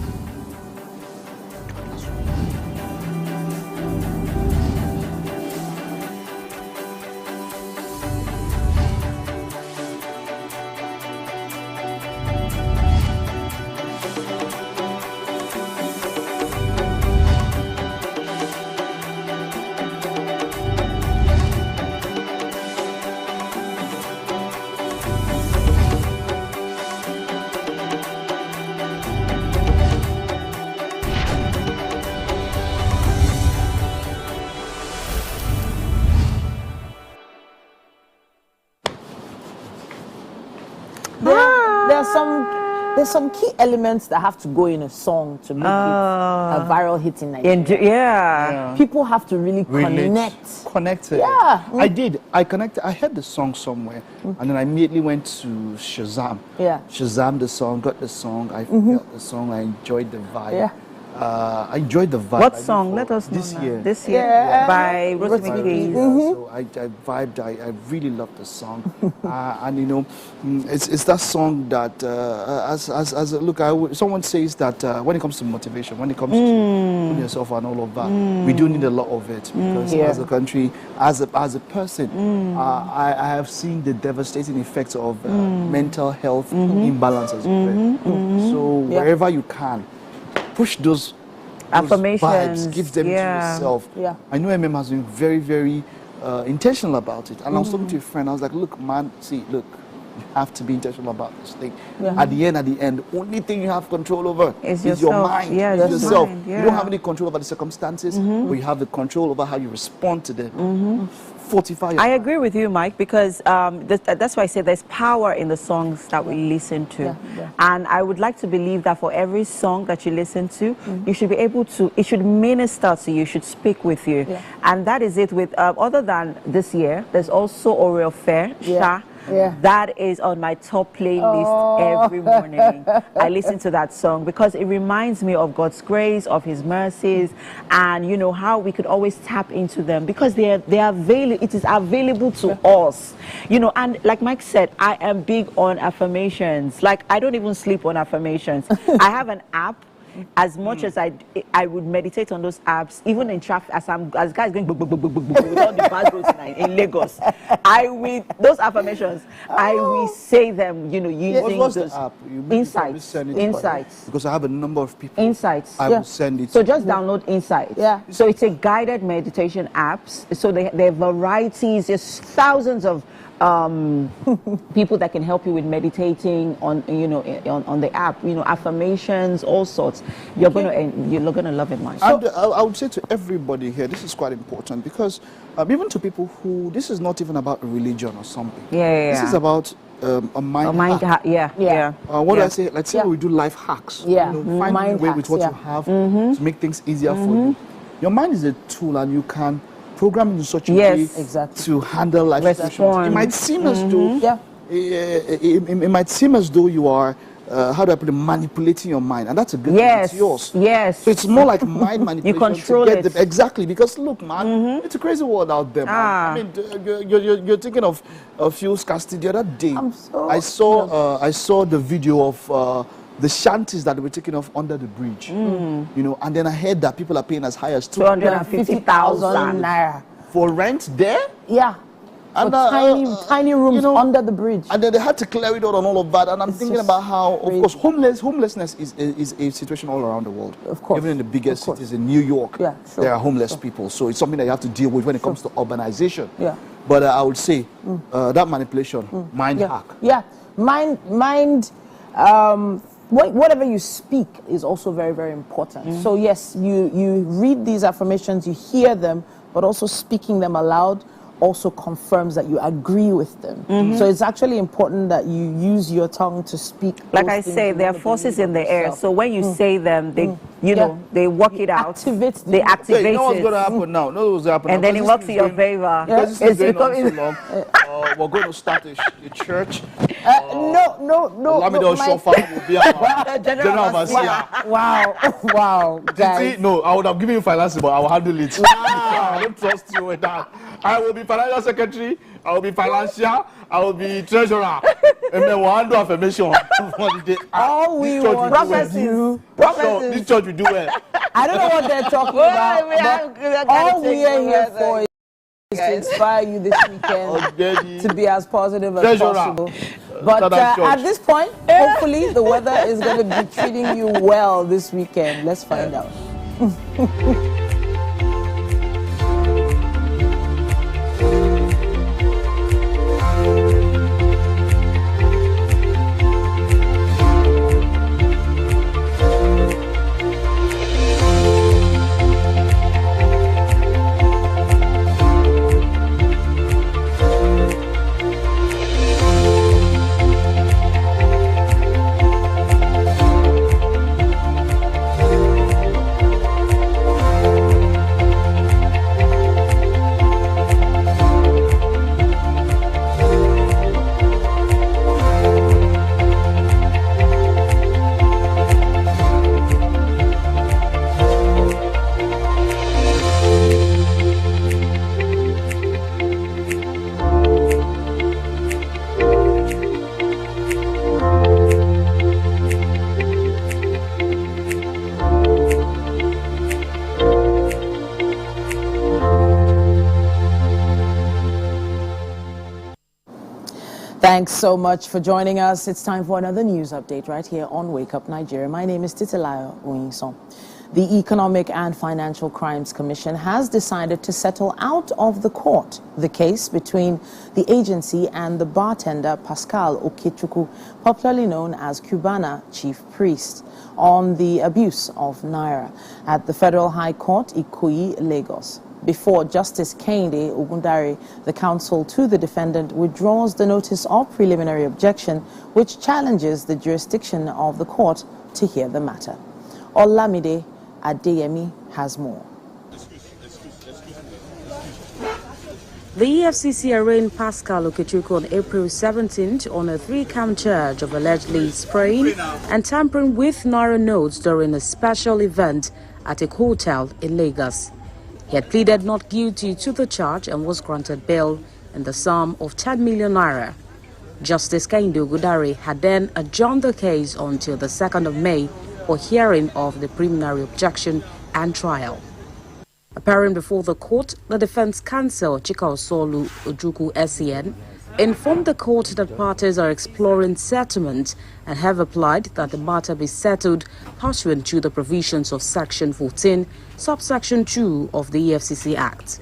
There's some key elements that have to go in a song to make it a viral hit in Nigeria. People have to really connect it. Yeah. I did. I connected. I heard the song somewhere, and then I immediately went to Shazam. Yeah. Shazam the song, got the song. I felt the song. I enjoyed the vibe. I enjoyed the vibe. What song? Let us know this now. year. This year by Rosemary Keys. So I vibed. I really loved the song, and you know, it's that song that someone says that when it comes to motivation, when it comes to putting yourself and all of that, we do need a lot of it because as a country, as a person, I have seen the devastating effects of mental health imbalances. So wherever you can, push those affirmations, vibes, give them to yourself. I know MM has been very, very intentional about it. And I was talking to a friend, I was like, look, man, you have to be intentional about this thing. At the end, the only thing you have control over is your mind. It's yourself. You don't have any control over the circumstances, but you have the control over how you respond to them. Fortify your I agree with you, Mike, because that's why I say there's power in the songs that we listen to. And I would like to believe that for every song that you listen to, you should be able to, it should minister to you, should speak with you. And that is it with, other than this year, there's also Oriole Fair, Sha. That is on my top playlist every morning. I listen to that song because it reminds me of God's grace, of His mercies, and you know how we could always tap into them because they are available. It is available to us, you know. And like Mike said, I am big on affirmations. Like I don't even sleep on affirmations. I have an app. As much as I would meditate on those apps, even in traffic, as guys going with all the bad roads in Lagos, those affirmations, I will say them, you know, using what's those the app? insights. Because I have a number of people. Insights. I will send it. So just download Insights. So it's a guided meditation apps. So there are varieties. There's thousands of people that can help you with meditating on, you know, on the app, you know, affirmations, all sorts. You're gonna love it, Mike. And I would say to everybody here, this is quite important because even to people who, this is not even about religion or something. This is about a mind hack. What do I say? Let's say we do life hacks. You know, find a way with what you have to make things easier for you. Your mind is a tool, and you can program in such a way to handle life situations. It might seem as though it might seem as though you are how do I put it, manipulating your mind, and that's a good thing. It's yours. So it's more like mind manipulation. You control it. Exactly, because look, man, it's a crazy world out there, man. I mean, you're thinking of fuel scarcity. The other day, I saw the video of the shanties that were taken off under the bridge, you know, and then I heard that people are paying as high as 250,000 naira for rent there. And tiny rooms, you know, under the bridge. And then they had to clear it out and all of that. And I'm thinking about how, of course, homelessness is a situation all around the world. Of course. Even in the biggest cities in New York, there are homeless people. So it's something that you have to deal with when it comes to urbanization. But I would say that manipulation, mind hack. Whatever you speak is also very, very important. So yes, you read these affirmations, you hear them, but also speaking them aloud also confirms that you agree with them. So it's actually important that you use your tongue to speak. Like I say, there are forces in the air. So when you say them, they, you know, they work it out. They activate you know what's it. going to happen now? No, what's happening. And then it works in your favor. Because this is going on so long. We're going to start a church. No. Lamido Shofar will be our general overseer. Wow, guys. No, I would have given you finances, but I will handle it. I don't trust you with that. I will be financial secretary, I will be financial, I will be treasurer, and then we'll handle affirmation for the day. All we want prophecies. This church will do well. I don't know what they're talking about, but all we are here for is to inspire you this weekend to be as positive as possible. But at this point, hopefully the weather is going to be treating you well this weekend. Let's find out. Thanks so much for joining us. It's time for another news update right here on Wake Up Nigeria. My name is Titilayo Oyinson. The Economic and Financial Crimes Commission has decided to settle out of the court the case between the agency and the bartender Pascal Okechukwu, popularly known as Cubana Chief Priest, on the abuse of Naira at the Federal High Court, Ikoyi, Lagos. Before Justice Kehinde Ogundare, the counsel to the defendant withdraws the notice of preliminary objection, which challenges the jurisdiction of the court to hear the matter. Olamide Adeyemi has more. The EFCC arraigned Pascal Okechukwu on April 17th on a 3-count charge of allegedly spraying and tampering with Naira notes during a special event at a hotel in Lagos. He had pleaded not guilty to the charge and was granted bail in the sum of 10 million naira. Justice Kehinde Ogundare had then adjourned the case until the 2nd of May for hearing of the preliminary objection and trial. Appearing before the court, the defense counsel Chikaosolu Ojukwu SEN informed the court that parties are exploring settlement and have applied that the matter be settled pursuant to the provisions of Section 14, subsection 2 of the EFCC Act.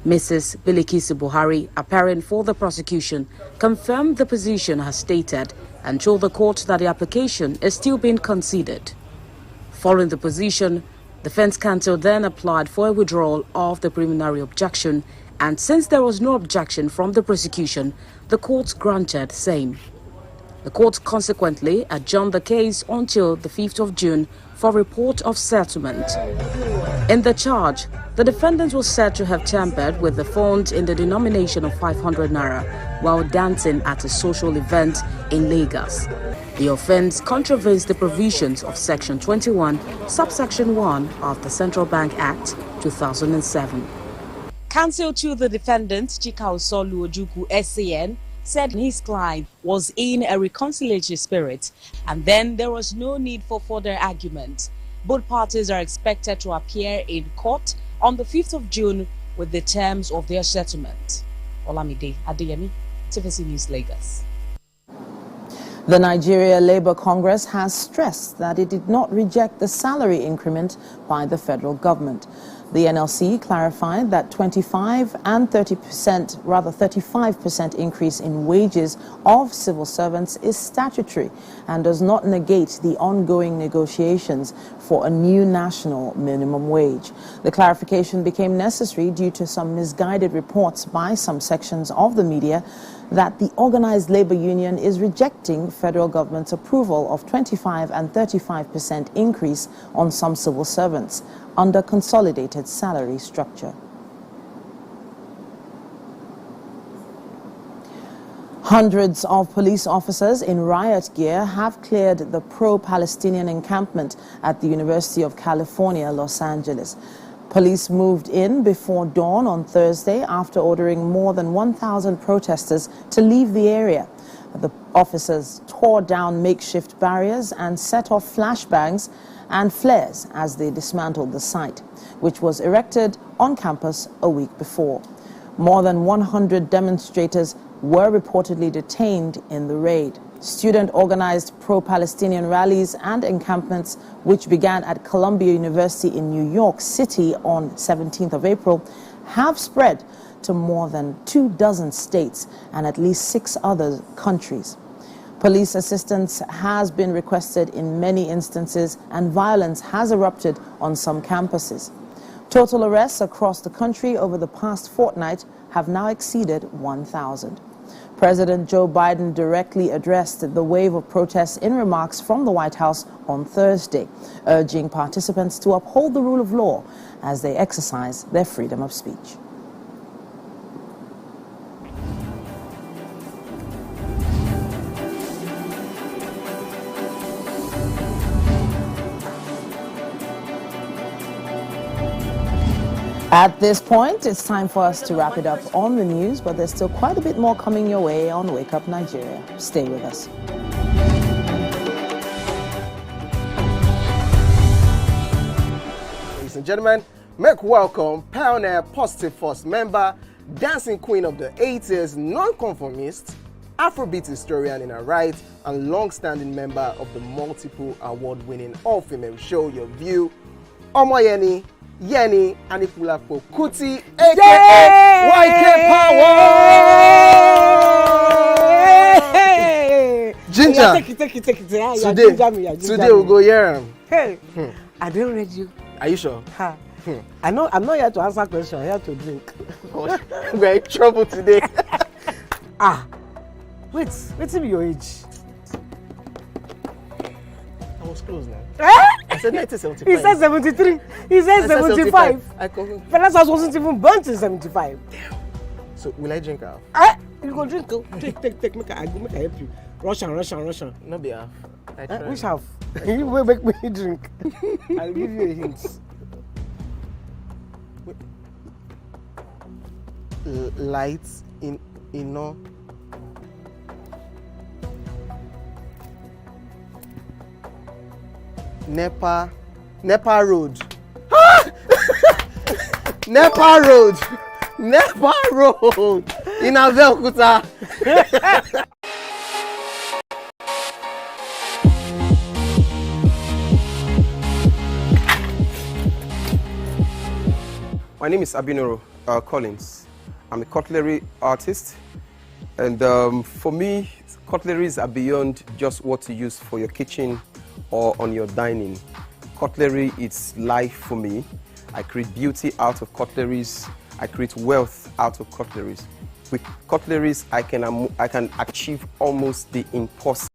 Mrs. Bilikisu Buhari, appearing for the prosecution, confirmed the position as stated and told the court that the application is still being considered. Following the position, defense counsel then applied for a withdrawal of the preliminary objection, and since there was no objection from the prosecution, the court granted same. The court consequently adjourned the case until the 5th of June for report of settlement. In the charge, the defendant was said to have tampered with the funds in the denomination of 500 naira while dancing at a social event in Lagos. The offense contravenes the provisions of Section 21, subsection 1 of the Central Bank Act 2007. Counsel to the defendant, Chikaosolu Ojukwu SEN, said his client was in a reconciliatory spirit and then there was no need for further argument. Both parties are expected to appear in court on the 5th of June with the terms of their settlement. Olamide Adeyemi, TVC News, Lagos. The Nigeria Labour Congress has stressed that it did not reject the salary increment by the federal government. The NLC clarified that 35% increase in wages of civil servants is statutory and does not negate the ongoing negotiations for a new national minimum wage. The clarification became necessary due to some misguided reports by some sections of the media that the organized labor union is rejecting federal government's approval of 25 and 35% increase on some civil servants under consolidated salary structure. Hundreds of police officers in riot gear have cleared the pro-Palestinian encampment at the University of California, Los Angeles. Police moved in before dawn on Thursday after ordering more than 1,000 protesters to leave the area. The officers tore down makeshift barriers and set off flashbangs and flares as they dismantled the site, which was erected on campus a week before. More than 100 demonstrators were reportedly detained in the raid. Student-organized pro-Palestinian rallies and encampments, which began at Columbia University in New York City on 17th of April, have spread to more than 24 states and at least 6 other countries. Police assistance has been requested in many instances and violence has erupted on some campuses. Total arrests across the country over the past fortnight have now exceeded 1,000. President Joe Biden directly addressed the wave of protests in remarks from the White House on Thursday, urging participants to uphold the rule of law as they exercise their freedom of speech. At this point, it's time for us to wrap it up on the news, but there's still quite a bit more coming your way on Wake Up Nigeria. Stay with us. Ladies and gentlemen, make welcome Pioneer Positive Force member, dancing queen of the 80s, non-conformist, Afrobeat historian in her right, and long-standing member of the multiple award-winning all-female show Your View, Omoyeni Yeni Anikulapo Kuti, aka YK Power! Ginger! Yeah, take it. Today we'll go here. Hey, I didn't read you. Are you sure? Ha. I'm not here to answer questions, I'm here to drink. We're in trouble today. Wait till your age. I was close now. I said 1975. He said 73. He said 75. Fellas wasn't even born in 75. So will I drink half? You go drink. Take. Make I help you. Russian. No be half. Which half? You will make me drink. I'll give you a hint. Lights in no. Nepa Road. Nepa Road in Abeokuta. My name is Abinoro Collins. I'm a cutlery artist, and for me, cutleries are beyond just what to use for your kitchen or on your dining. Cutlery is life for me. I create beauty out of cutleries. I create wealth out of cutleries. With cutleries, I can achieve almost the impossible.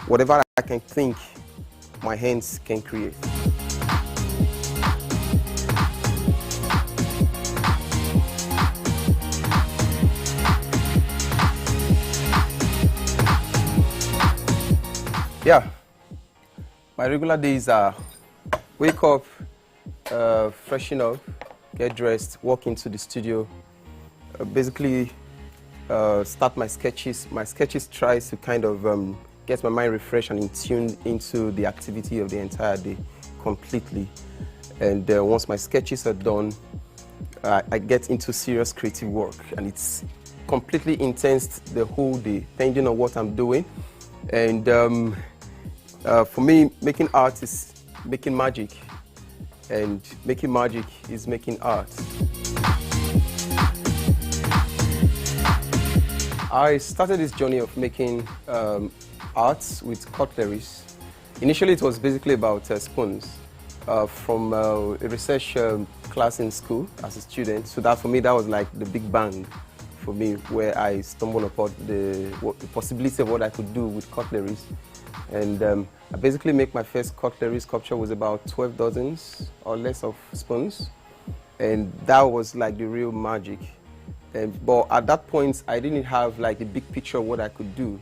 Whatever I can think, my hands can create. Yeah, my regular days are wake up, freshen up, get dressed, walk into the studio, basically start my sketches. My sketches tries to kind of get my mind refreshed and in tune into the activity of the entire day completely. And once my sketches are done, I get into serious creative work, and it's completely intense the whole day, depending on what I'm doing. And for me, making art is making magic, and making magic is making art. I started this journey of making arts with cutleries. Initially, it was basically about spoons from a research class in school as a student. So that for me, that was like the big bang for me, where I stumbled upon the possibility of what I could do with cutleries. And I basically make my first cutlery sculpture was about 12 dozens or less of spoons. And that was like the real magic. But at that point, I didn't have like the big picture of what I could do.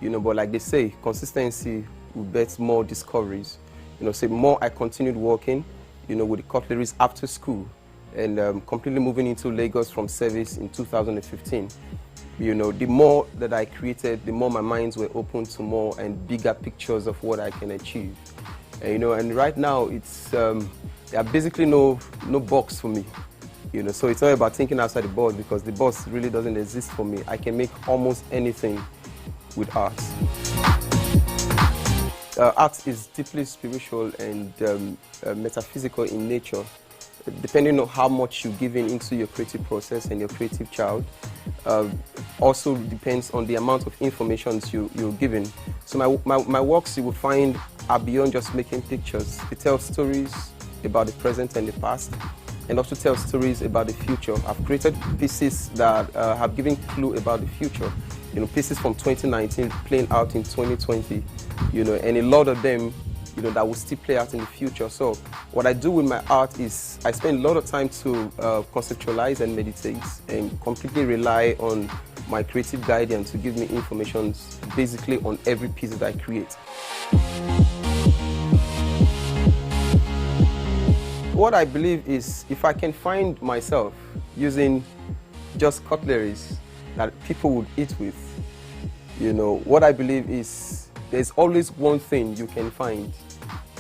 You know, but like they say, consistency will bet more discoveries. You know, so more I continued working, you know, with the cutleries after school, and completely moving into Lagos from service in 2015. You know, the more that I created, the more my minds were open to more and bigger pictures of what I can achieve. You know, and right now it's there are basically no box for me. You know, so it's all about thinking outside the box, because the box really doesn't exist for me. I can make almost anything with art. Art is deeply spiritual and metaphysical in nature. Depending on how much you give into your creative process and your creative child, also depends on the amount of information you're given. So my works, you will find, are beyond just making pictures. It tells stories about the present and the past, and also tells stories about the future. I've created pieces that have given clue about the future. You know, pieces from 2019 playing out in 2020, you know, and a lot of them, you know, that will still play out in the future. So what I do with my art is I spend a lot of time to conceptualize and meditate, and completely rely on my creative guardian to give me information basically on every piece that I create. What I believe is, if I can find myself using just cutleries that people would eat with, you know, what I believe is there's always one thing you can find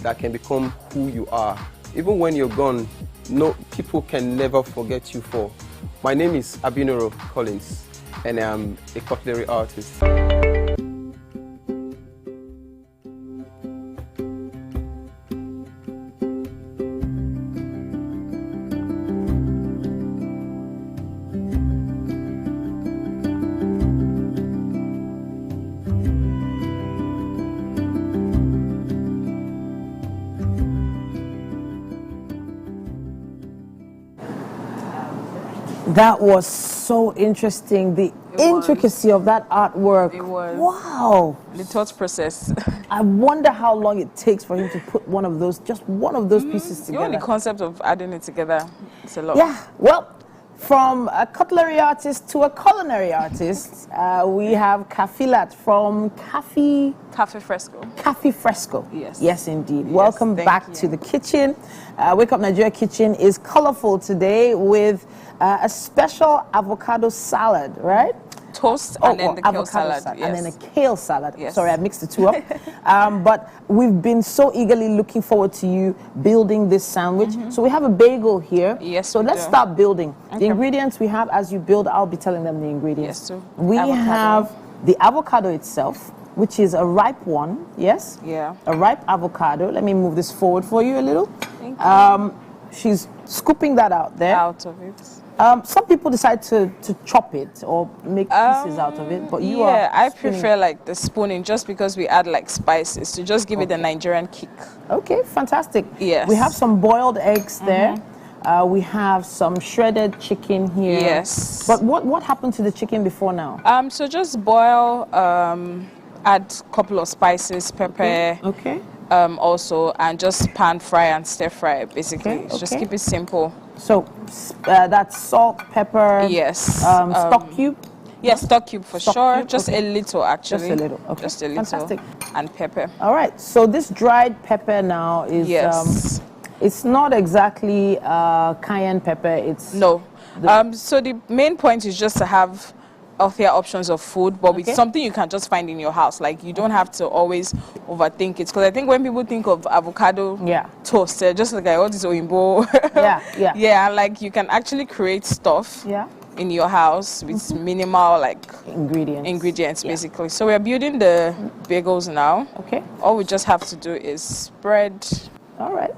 that can become who you are. Even when you're gone, no people can never forget you for. My name is Abinoro Collins, and I'm a cutlery artist. That was so interesting. The intricacy of that artwork. It was. Wow. The thought process. I wonder how long it takes for him to put one of those, just one of those pieces together. You know, the concept of adding it together, it's a lot. Yeah, well, from a cutlery artist to a culinary artist, we have Kafilat from Cafe Fresco. Cafe Fresco. Yes. Yes, indeed. Yes, Welcome thank back you. to the kitchen. Wake Up Nigeria Kitchen is colorful today with a special avocado salad, right? Toast and then the kale avocado salad. and then a kale salad. Yes. Sorry, I mixed the two up. But we've been so eagerly looking forward to you building this sandwich. So we have a bagel here. Yes, so we let's do. start building. The Okay. ingredients we have as you build, I'll be telling them the ingredients. Yes, so we avocado. have the avocado itself, which is a ripe one. Yes? Yeah. A ripe avocado. Let me move this forward for you a little. Thank you. She's scooping that out there. Out of it. Some people decide to chop it or make pieces out of it, but you are. Yeah, I spinning. prefer like the spooning just because we add like spices to just give it a Nigerian kick. Okay, fantastic. Yes. We have some boiled eggs there. We have some shredded chicken here. Yes. But what happened to the chicken before now? So just boil, add a couple of spices, pepper. Okay. Also, and just pan fry and stir fry basically. Okay, Just okay. keep it simple. So that's salt, pepper. Yes. Stock cube. Yes, stock cube for Stock sure. cube, Just okay. a little actually. Just a little. Okay. Just a little. Fantastic. And pepper. All right. So this dried pepper now is. Yes. It's not exactly cayenne pepper. It's No. So the main point is just to have healthier options of food, but with something you can just find in your house. Like you don't have to always overthink it. Because I think when people think of avocado toast, they're just like, what is oyinbo? Yeah. Yeah, like you can actually create stuff. Yeah. In your house with minimal like ingredients basically. So we're building the bagels now. Okay. All we just have to do is spread. All right.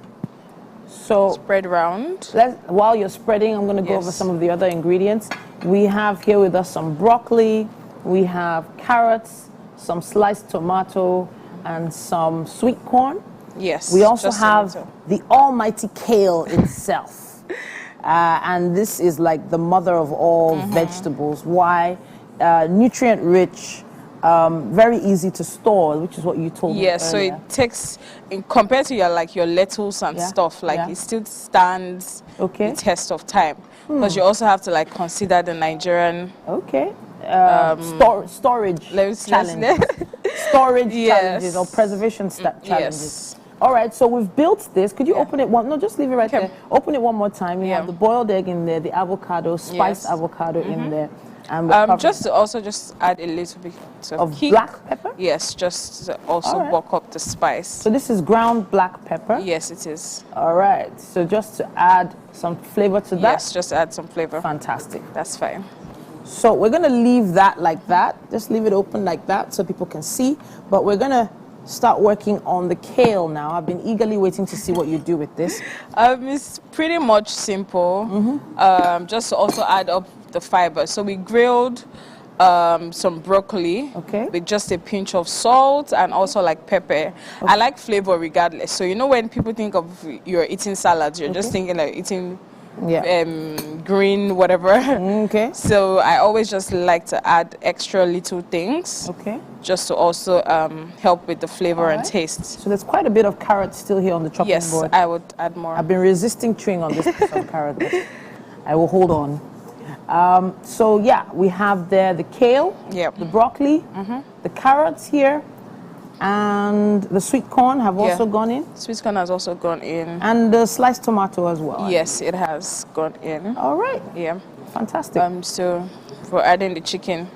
So spread around. While you're spreading, I'm going to go over some of the other ingredients. We have here with us some broccoli. We have carrots, some sliced tomato, and some sweet corn. Yes. We also just a have little. the almighty kale itself. And this is like the mother of all vegetables. Why? Nutrient rich, very easy to store, which is what you told me Yes, so earlier. it takes, compared to your lettuce and stuff, like it still stands the test of time. Because you also have to like consider the Nigerian storage challenges. Storage challenges or preservation challenges. Yes. All right, so we've built this. Could you open it one? No, just leave it right there. Open it one more time. You have the boiled egg in there, the avocado, spiced avocado in there. And just to also add a little bit of kick. black pepper? Yes, just to also bulk up the spice. So this is ground black pepper? Yes, it is. All right, so just to add some flavor to that? Yes, just add some flavor. Fantastic. That's fine. So we're going to leave that like that. Just leave it open like that so people can see. But we're going to start working on the kale now. I've been eagerly waiting to see what you do with this. It's pretty much simple. Just to also add up the fiber. So we grilled some broccoli with just a pinch of salt and also like pepper. I like flavor regardless. So you know when people think of you're eating salads, you're just thinking like eating green whatever. Okay. So I always just like to add extra little things. Okay. Just to also help with the flavor and taste. So there's quite a bit of carrot still here on the chopping board. Yes, I would add more. I've been resisting chewing on this piece of carrot, but I will hold on. So yeah, we have there the kale, the broccoli, the carrots here, and the sweet corn have also gone in. Sweet corn has also gone in. And the sliced tomato as well. Yes, it has gone in. All right. Yeah. Fantastic. So we're adding the chicken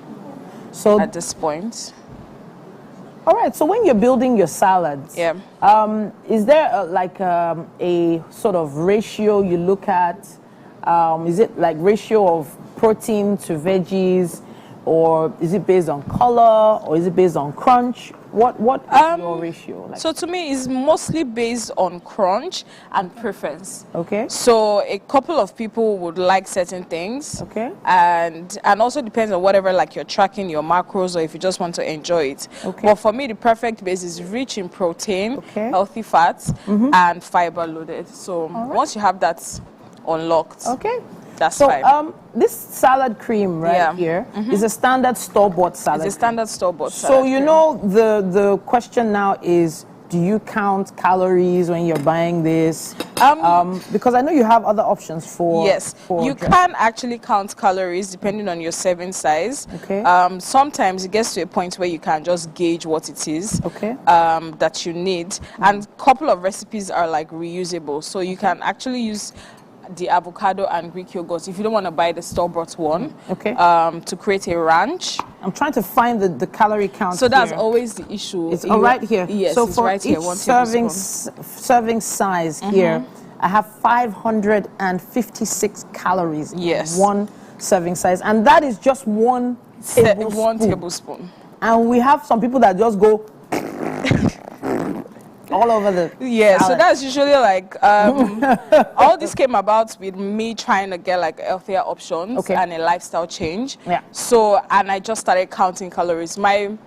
at this point. All right, so when you're building your salads, is there a sort of ratio you look at? Is it like ratio of protein to veggies, or is it based on color, or is it based on crunch? What is your ratio like? So to me, it's mostly based on crunch and preference. Okay. So a couple of people would like certain things. Okay. And also depends on whatever, like you're tracking your macros, or if you just want to enjoy it. Okay. But for me, the perfect base is rich in protein, healthy fats, and fiber loaded. So once you have that unlocked, that's fine. This salad cream here is a standard store-bought salad. It's a standard store-bought salad. So you know the question now is, do you count calories when you're buying this? Because I know you have other options for. Yes, you can actually count calories depending on your serving size. Okay. Sometimes it gets to a point where you can just gauge what it is that you need, and a couple of recipes are like reusable, so you can actually use the avocado and Greek yogurt if you don't want to buy the store-bought one. To create a ranch. I'm trying to find the calorie count. So that's here. always the issue. It's right here. Yes, so it's for right each here. serving size here, I have 556 calories. Yes. In one serving size, and that is just one tablespoon. One tablespoon. And we have some people that just go all over the salad. So that's usually like all this came about with me trying to get like healthier options and a lifestyle change. So, and I just started counting calories. My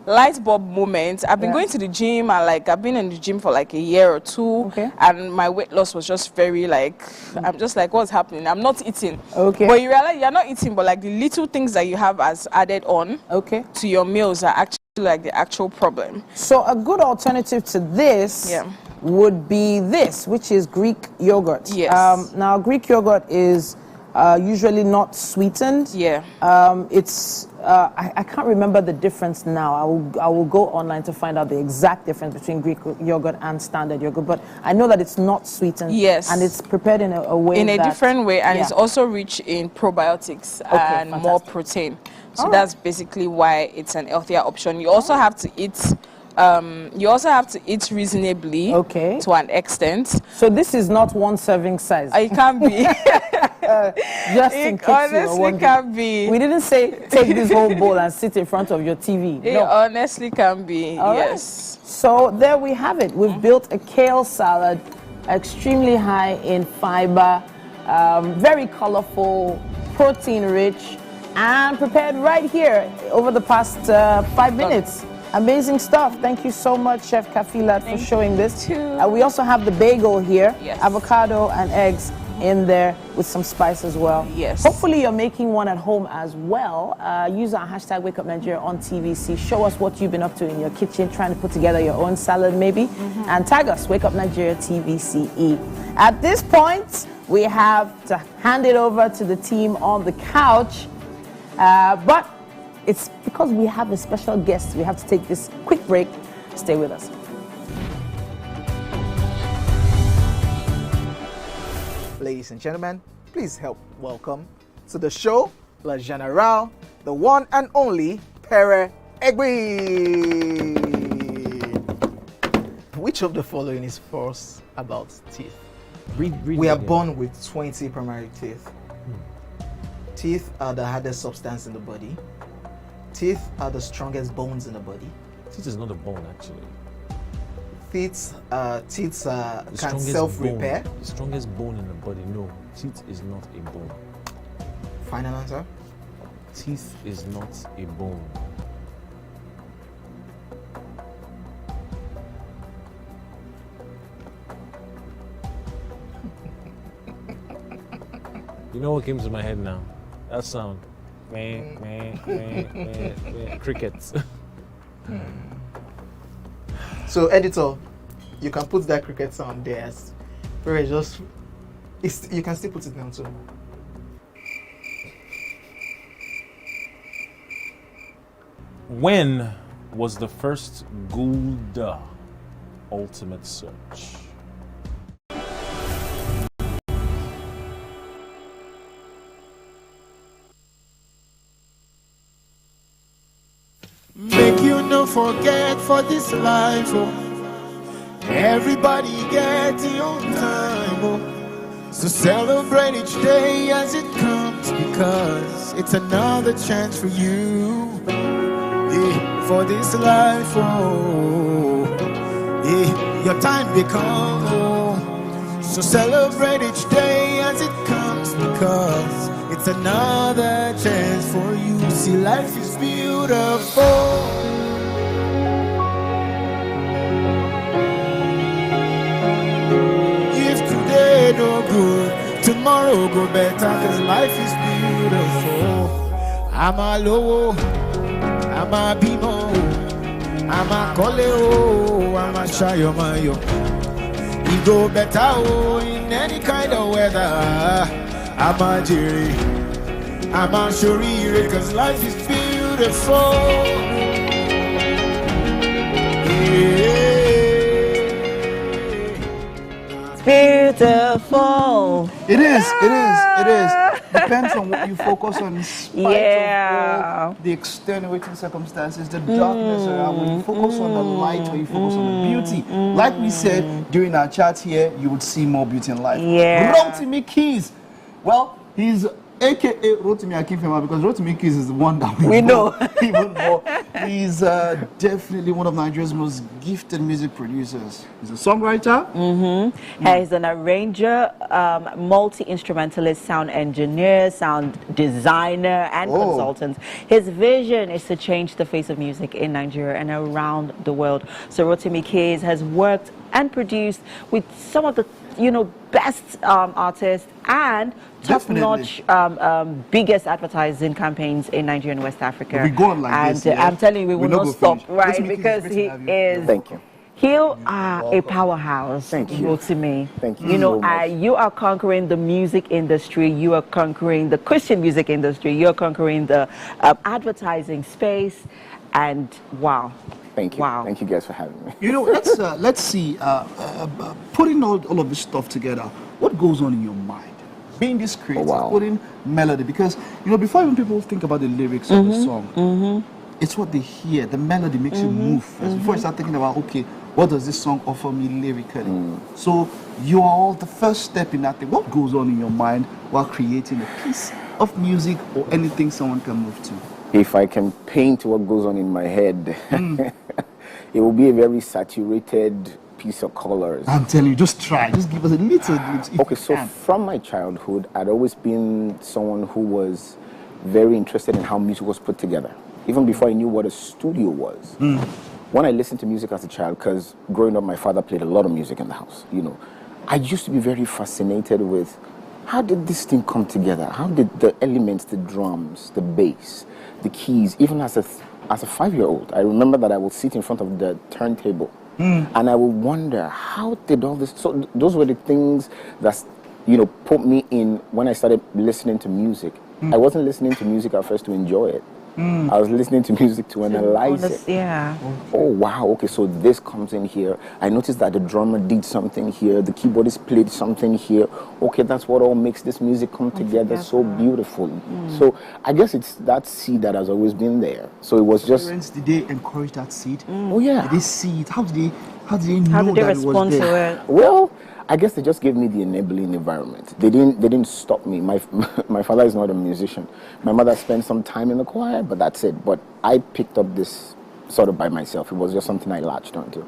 light bulb moment, I've been going to the gym, and like I've been in the gym for like a year or two, and my weight loss was just very like, I'm just like, what's happening? I'm not eating. But you realize you're not eating, but like the little things that you have as added on to your meals are actually like the actual problem. So a good alternative to this would be this, which is Greek yogurt. Yes. Now Greek yogurt is usually not sweetened. It's I can't remember the difference now. I will go online to find out the exact difference between Greek yogurt and standard yogurt. But I know that it's not sweetened. Yes. And it's prepared in a way in a different way, and it's also rich in probiotics and more protein. So that's basically why it's an healthier option. You also have to eat reasonably to an extent. So this is not one serving size. It can be. Just in case honestly can be. We didn't say take this whole bowl and sit in front of your TV. It honestly can be. Yes. So there we have it. We've built a kale salad, extremely high in fiber, very colorful, protein rich, and prepared right here over the past 5 minutes. Amazing stuff. Thank you so much, Chef Kafilat, for showing this. We also have the bagel here, avocado and eggs in there with some spice as well. Yes. Hopefully you're making one at home as well. Use our hashtag #WakeUpNigeria on TVC. Show us what you've been up to in your kitchen, trying to put together your own salad maybe, and tag us, Wake Up Nigeria TVCE. At this point, we have to hand it over to the team on the couch, but it's because we have a special guest. We have to take this quick break. Stay with us. Ladies and gentlemen, please help welcome to the show, La General, the one and only Pere Egbe. Which of the following is false about teeth? We are born with 20 primary teeth. Teeth are the hardest substance in the body. Teeth are the strongest bones in the body. Teeth is not a bone, actually. Teeth can self-repair. The strongest bone in the body, no. Teeth is not a bone. Final answer? Teeth is not a bone. You know what came to my head now? That sound. Crickets. So, editor, you can put that cricket sound there. You can still put it down too. When was the first Gulda ultimate search? Make you no forget for this life, oh. Everybody get your own time, oh. So celebrate each day as it comes, because it's another chance for you, yeah, for this life, oh. Yeah, your time become, oh. So celebrate each day as it comes, because it's another chance for you. See, life is beautiful. If today no good, tomorrow go better, cause life is beautiful. I'm a low, I'm a bimo, I'm a koleo, I'm a shayo mayo. We go better oh, in any kind of weather. I'm a jiri, I'm a shuri, cause life is beautiful. Yeah. Beautiful. It is. Depends on what you focus on, in spite of all the extenuating circumstances, the darkness around. When you focus on the light, when you focus on the beauty, like we said during our chat here, you would see more beauty in life. Yeah. Rotimi Keys. Well, he's AKA Rotimi Akinfema, because Rotimi Keys is the one that we know even more. He's definitely one of Nigeria's most gifted music producers. He's a songwriter. He's an arranger, multi-instrumentalist, sound engineer, sound designer, and consultant. His vision is to change the face of music in Nigeria and around the world. So Rotimi Keys has worked and produced with some of the best artists and top-notch biggest advertising campaigns in Nigeria and West Africa. We go on like and this, yeah? I'm telling you, we will not stop, right? Because he is. Thank you. You are a powerhouse. Thank you. Rotimi. Thank you. You are conquering the music industry. You are conquering the Christian music industry. You are conquering the advertising space. And wow. Thank you. Wow. Thank you guys for having me. Let's see. Putting all of this stuff together, what goes on in your mind? Being this creative, putting melody, because before even people think about the lyrics of the song, it's what they hear. The melody makes you move first. Before you start thinking about, okay, what does this song offer me lyrically? So you are all the first step in that thing. What goes on in your mind while creating a piece of music or anything someone can move to? If I can paint what goes on in my head, it will be a very saturated piece of colors. I'm telling you, just try. Just give us a little glimpse. Okay, so from my childhood, I'd always been someone who was very interested in how music was put together, even before I knew what a studio was. When I listened to music as a child, because growing up, my father played a lot of music in the house, I used to be very fascinated with how did this thing come together? How did the elements, the drums, the bass, the keys, even as a 5-year-old, I remember that I would sit in front of the turntable and I would wonder, how did all this... So those were the things that, put me in when I started listening to music. I wasn't listening to music at first to enjoy it. I was listening to music to analyze it. Yeah. Oh, wow. Okay, so this comes in here. I noticed that the drummer did something here. The keyboardist played something here. Okay, that's what all makes this music come together so beautiful. So I guess it's that seed that has always been there. So it was just... Parents, did they encourage that seed? Oh, yeah. Did they see it? How did they know that it was there? Well, I guess they just gave me the enabling environment. They didn't stop me. My father is not a musician. My mother spent some time in the choir, but that's it. But I picked up this sort of by myself. It was just something I latched onto.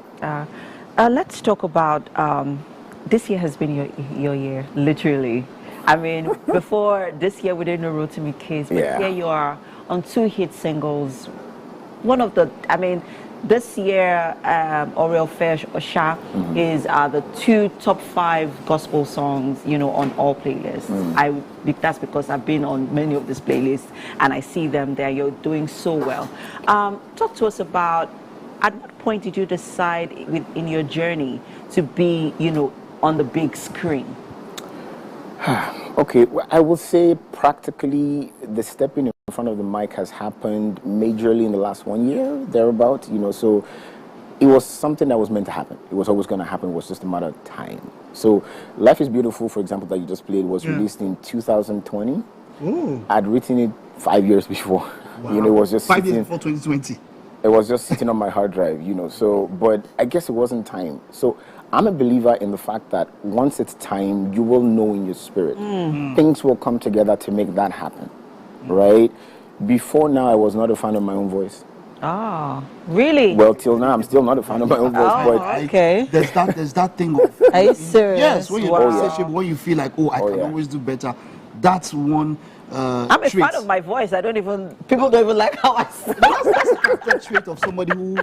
Let's talk about this year has been your year, literally. I mean, before this year we didn't know Rotimi Keys, but here you are on 2 hit singles. One of the, this year, Oriel Fesh Osha is the 2 top 5 gospel songs, on all playlists. That's because I've been on many of these playlists and I see them there. You're doing so well. Talk to us about, at what point did you decide in your journey to be, on the big screen? Okay, well, I will say practically the stepping in front of the mic has happened majorly in the last 1 year, thereabout, so it was something that was meant to happen. It was always going to happen. It was just a matter of time. So Life is Beautiful, for example, that you just played, was released in 2020. I'd written it 5 years before. Wow. It was just 5 years before 2020. It was just sitting on my hard drive, you know. So, but I guess it wasn't time. So I'm a believer in the fact that once it's time, you will know in your spirit. Things will come together to make that happen, right? Before now, I was not a fan of my own voice. Ah, really? Well, till now, I'm still not a fan of my own voice. But okay. There's that thing of. Are you serious? Yes, when you're Wow. in a relationship, when you feel like, I can always do better. That's one. I'm a fan of my voice. People don't even like how I sound. That's a character trait of somebody who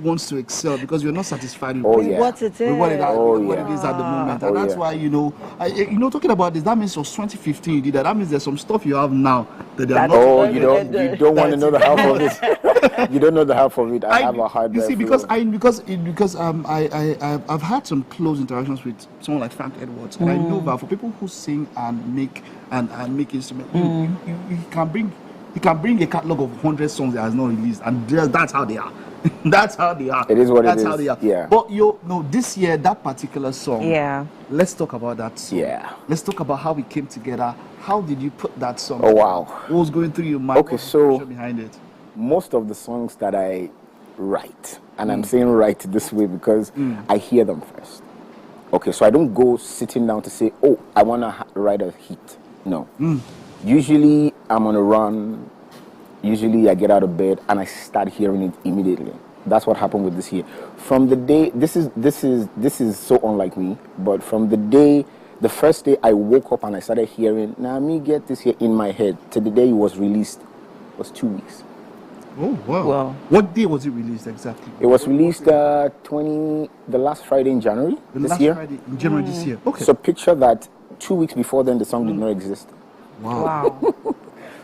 wants to excel because you're not satisfied with what it is. with what it is at the moment. And that's why, talking about this, that means it was 2015 you did that. That means there's some stuff you have now that they're not. Oh, you don't want to know the half of it. You don't know the half of it. I have a hard drive. You see, because I've had some close interactions with someone like Frank Edwards, and I know that for people who sing and make instruments, you can bring a catalog of 100 songs that has not released, and that's how they are. That's how they are. It is what that's it is. How they are. Yeah. But this year, that particular song. Yeah. Let's talk about that song. Yeah. Let's talk about how we came together. How did you put that song? Oh wow. What was going through your mind? Okay, so behind it. Most of the songs that I write, and I'm saying write this way because I hear them first. Okay, so I don't go sitting down to say, I want to write a hit. No. Usually I'm on a run. Usually I get out of bed and I start hearing it immediately. That's what happened with this year. From the day, this is so unlike me, but from the first day I woke up and I started hearing, me get this here in my head, to the day it was released, was 2 weeks. Oh, wow. What day was it released exactly? It was released the last Friday in January this year. Friday in January this year. Okay. So picture that 2 weeks before then the song did not exist. Wow.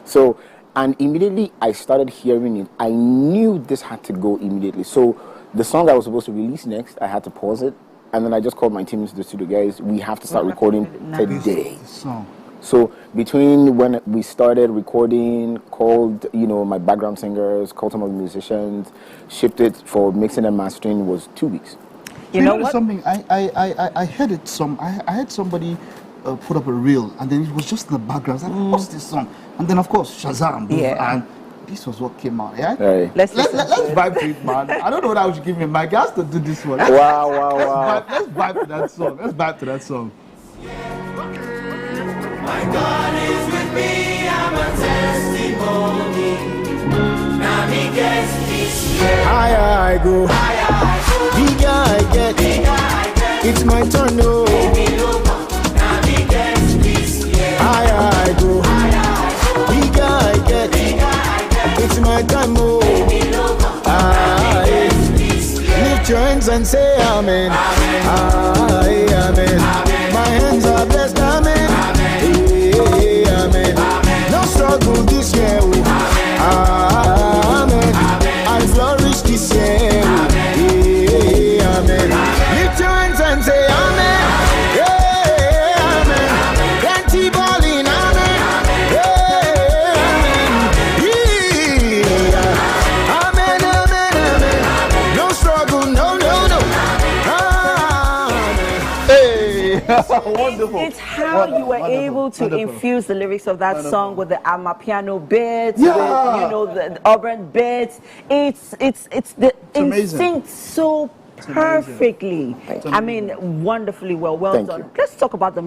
So, and immediately I started hearing it. I knew this had to go immediately. So the song I was supposed to release next, I had to pause it. And then I just called my team into the studio, guys, we have to start recording today. So between when we started recording, called, my background singers, called some of the musicians, shipped it for mixing and mastering, was 2 weeks. You know what? Something I heard it. I heard somebody put up a reel, and then it was just in the background. I was like, what's this song? And then of course Shazam. Yeah. And this was what came out. Yeah. Right. Let's vibe to it, man. I don't know what I should give me. My guys to do this one. Wow. Let's vibe to that song. My God is with me, I'm a testimony. Now me gets this year. Higher I go, bigger I get. It's my turn, no. Now me gets this year. Higher I go, bigger I get. It's my time, no. Lift your hands and say amen. Amen. My hands are blessed, amen. Amen. No struggle this year. Amen. I flourish this year. Amen. Lift your hands and say amen. Amen. Plenty balling, amen. Amen. Amen. No struggle, no. Wonderful. It's how you were able to infuse the lyrics of that song with the amapiano bits, Yeah. with the urban bits. It's the amazing. instinct so perfectly. I mean, wonderfully well Thank done. you. Let's talk about the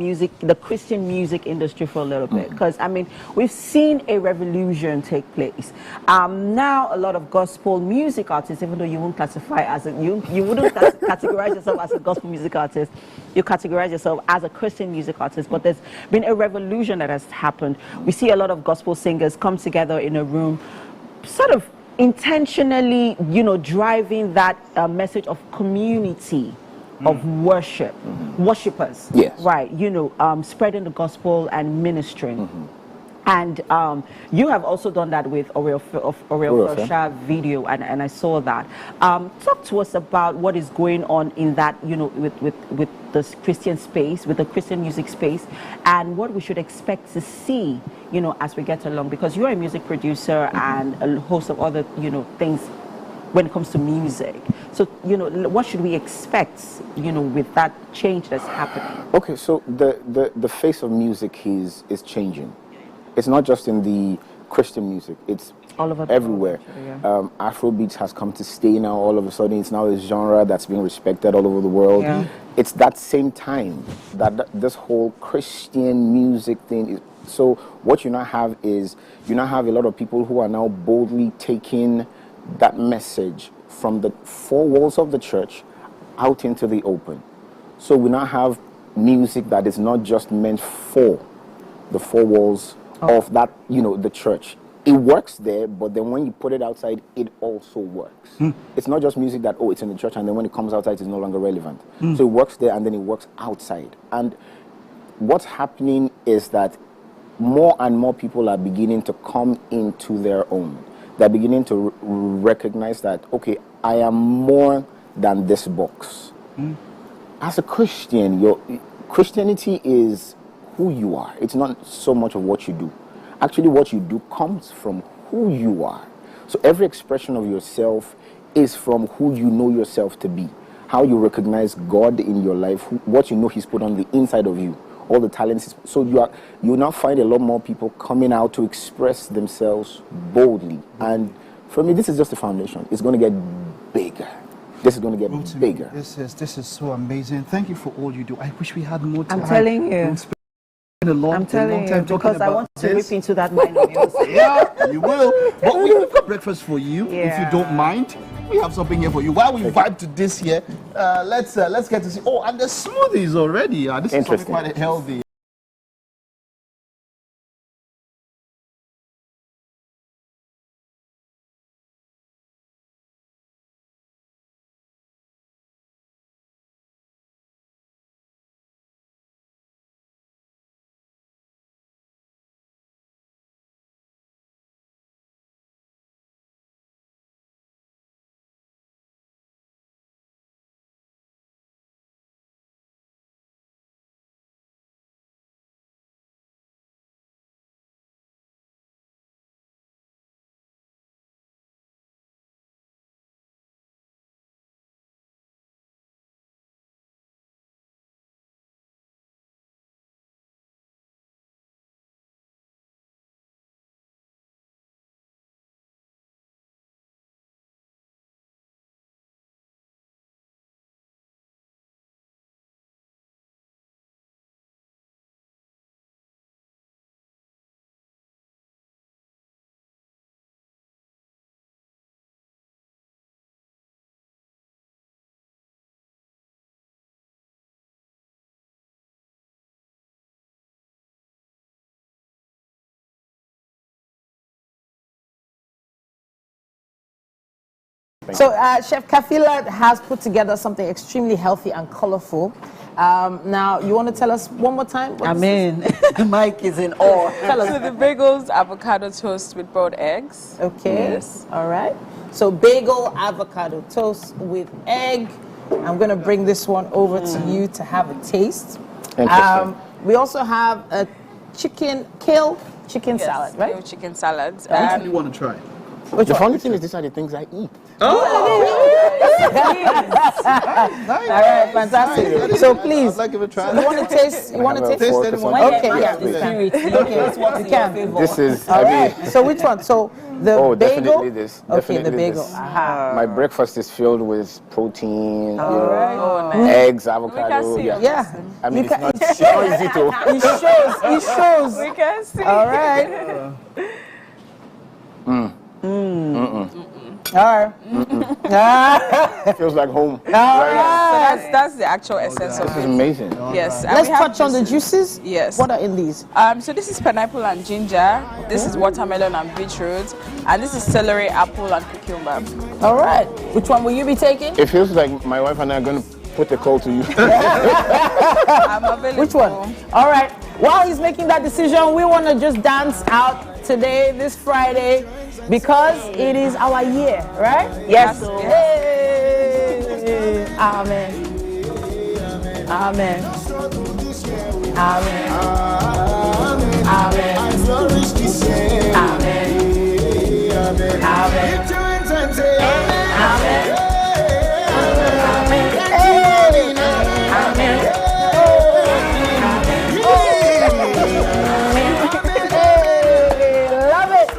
Christian music industry for a little bit, because I mean, we've seen a revolution take place. Now a lot of gospel music artists, even though you won't classify as you wouldn't categorize yourself as a gospel music artist, you categorize yourself as a Christian music artist. But there's been a revolution that has happened. We see a lot of gospel singers come together in a room, sort of intentionally, driving that message of community, of worship, worshipers. Yes. Right, spreading the gospel and ministering. And you have also done that with Oriel Felsha video, and I saw that. Talk to us about what is going on in that, with this Christian space, with the Christian music space, and what we should expect to see, as we get along. Because you're a music producer and a host of other, things when it comes to music. So, what should we expect, with that change that's happening? Okay, so the face of music is changing. It's not just in the Christian music. It's all over the everywhere. world, Afrobeats has come to stay now. All of a sudden, it's now a genre that's being respected all over the world. Yeah. It's that same time that this whole Christian music thing is. So what you now have is you now have a lot of people who are now boldly taking that message from the four walls of the church out into the open. So we now have music that is not just meant for the four walls of that, the church. It works there, but then when you put it outside, it also works. It's not just music that, it's in the church, and then when it comes outside, it's no longer relevant. So it works there, and then it works outside. And what's happening is that more and more people are beginning to come into their own. They're beginning to recognize that, okay, I am more than this box. As a Christian, Christianity is who you are. It's not so much of what you do. Actually, what you do comes from who you are. So every expression of yourself is from who you know yourself to be. How you recognize God in your life, what you know He's put on the inside of you, all the talents. So you now find a lot more people coming out to express themselves boldly. And for me, this is just a foundation. It's going to get bigger. This is going to get bigger. This is so amazing. Thank you for all you do. I wish we had more time. I'm telling you. I'm telling you, because I want to rip into that mind of yours. Yeah, you will. But we've got breakfast for you, if you don't mind. We have something here for you. While we vibe to this here, let's get to see. Oh, and the smoothies already. This is something quite healthy. So Chef Kafila has put together something extremely healthy and colorful. Now, you want to tell us one more time? The mic is in awe. Tell us. So the bagels, avocado toast with boiled eggs. Okay. Yes. All right. So bagel, avocado toast with egg. I'm going to bring this one over to you to have a taste. We also have a kale chicken salad, right? Kale chicken salad. Which one do you want to try? The funny thing is, these are the things I eat. All right, fantastic. So please, I'd like to try. you want to taste? You want to taste anyone? Okay, yeah. Okay, you can. This is. All right. So which one? So the bagel. Definitely this. Okay, Definitely the bagel. this. Aha. My breakfast is filled with protein, Nice. eggs, avocado. Yeah. I mean, it's not easy to. It shows. We can see. All right. All right. Feels like home. So that's the actual essence of This it. is amazing. Yes. and Let's we have touch on the juices. Yes. What are in these? So this is pineapple and ginger. This is watermelon and beetroot. And this is celery, apple, and cucumber. All right. Which one will you be taking? It feels like my wife and I are going to put a call to you. I'm available. Which one? All right. While he's making that decision, we want to just dance out today, this Friday, because it is our year, right? Yes. Hey. Amen. Amen. Amen. Amen. I flourish this year. Amen. Amen. Amen. Amen. Love it.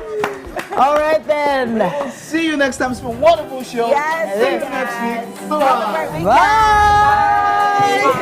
See you next time. It's been a wonderful show. Yes. See you next week. Bye. Bye.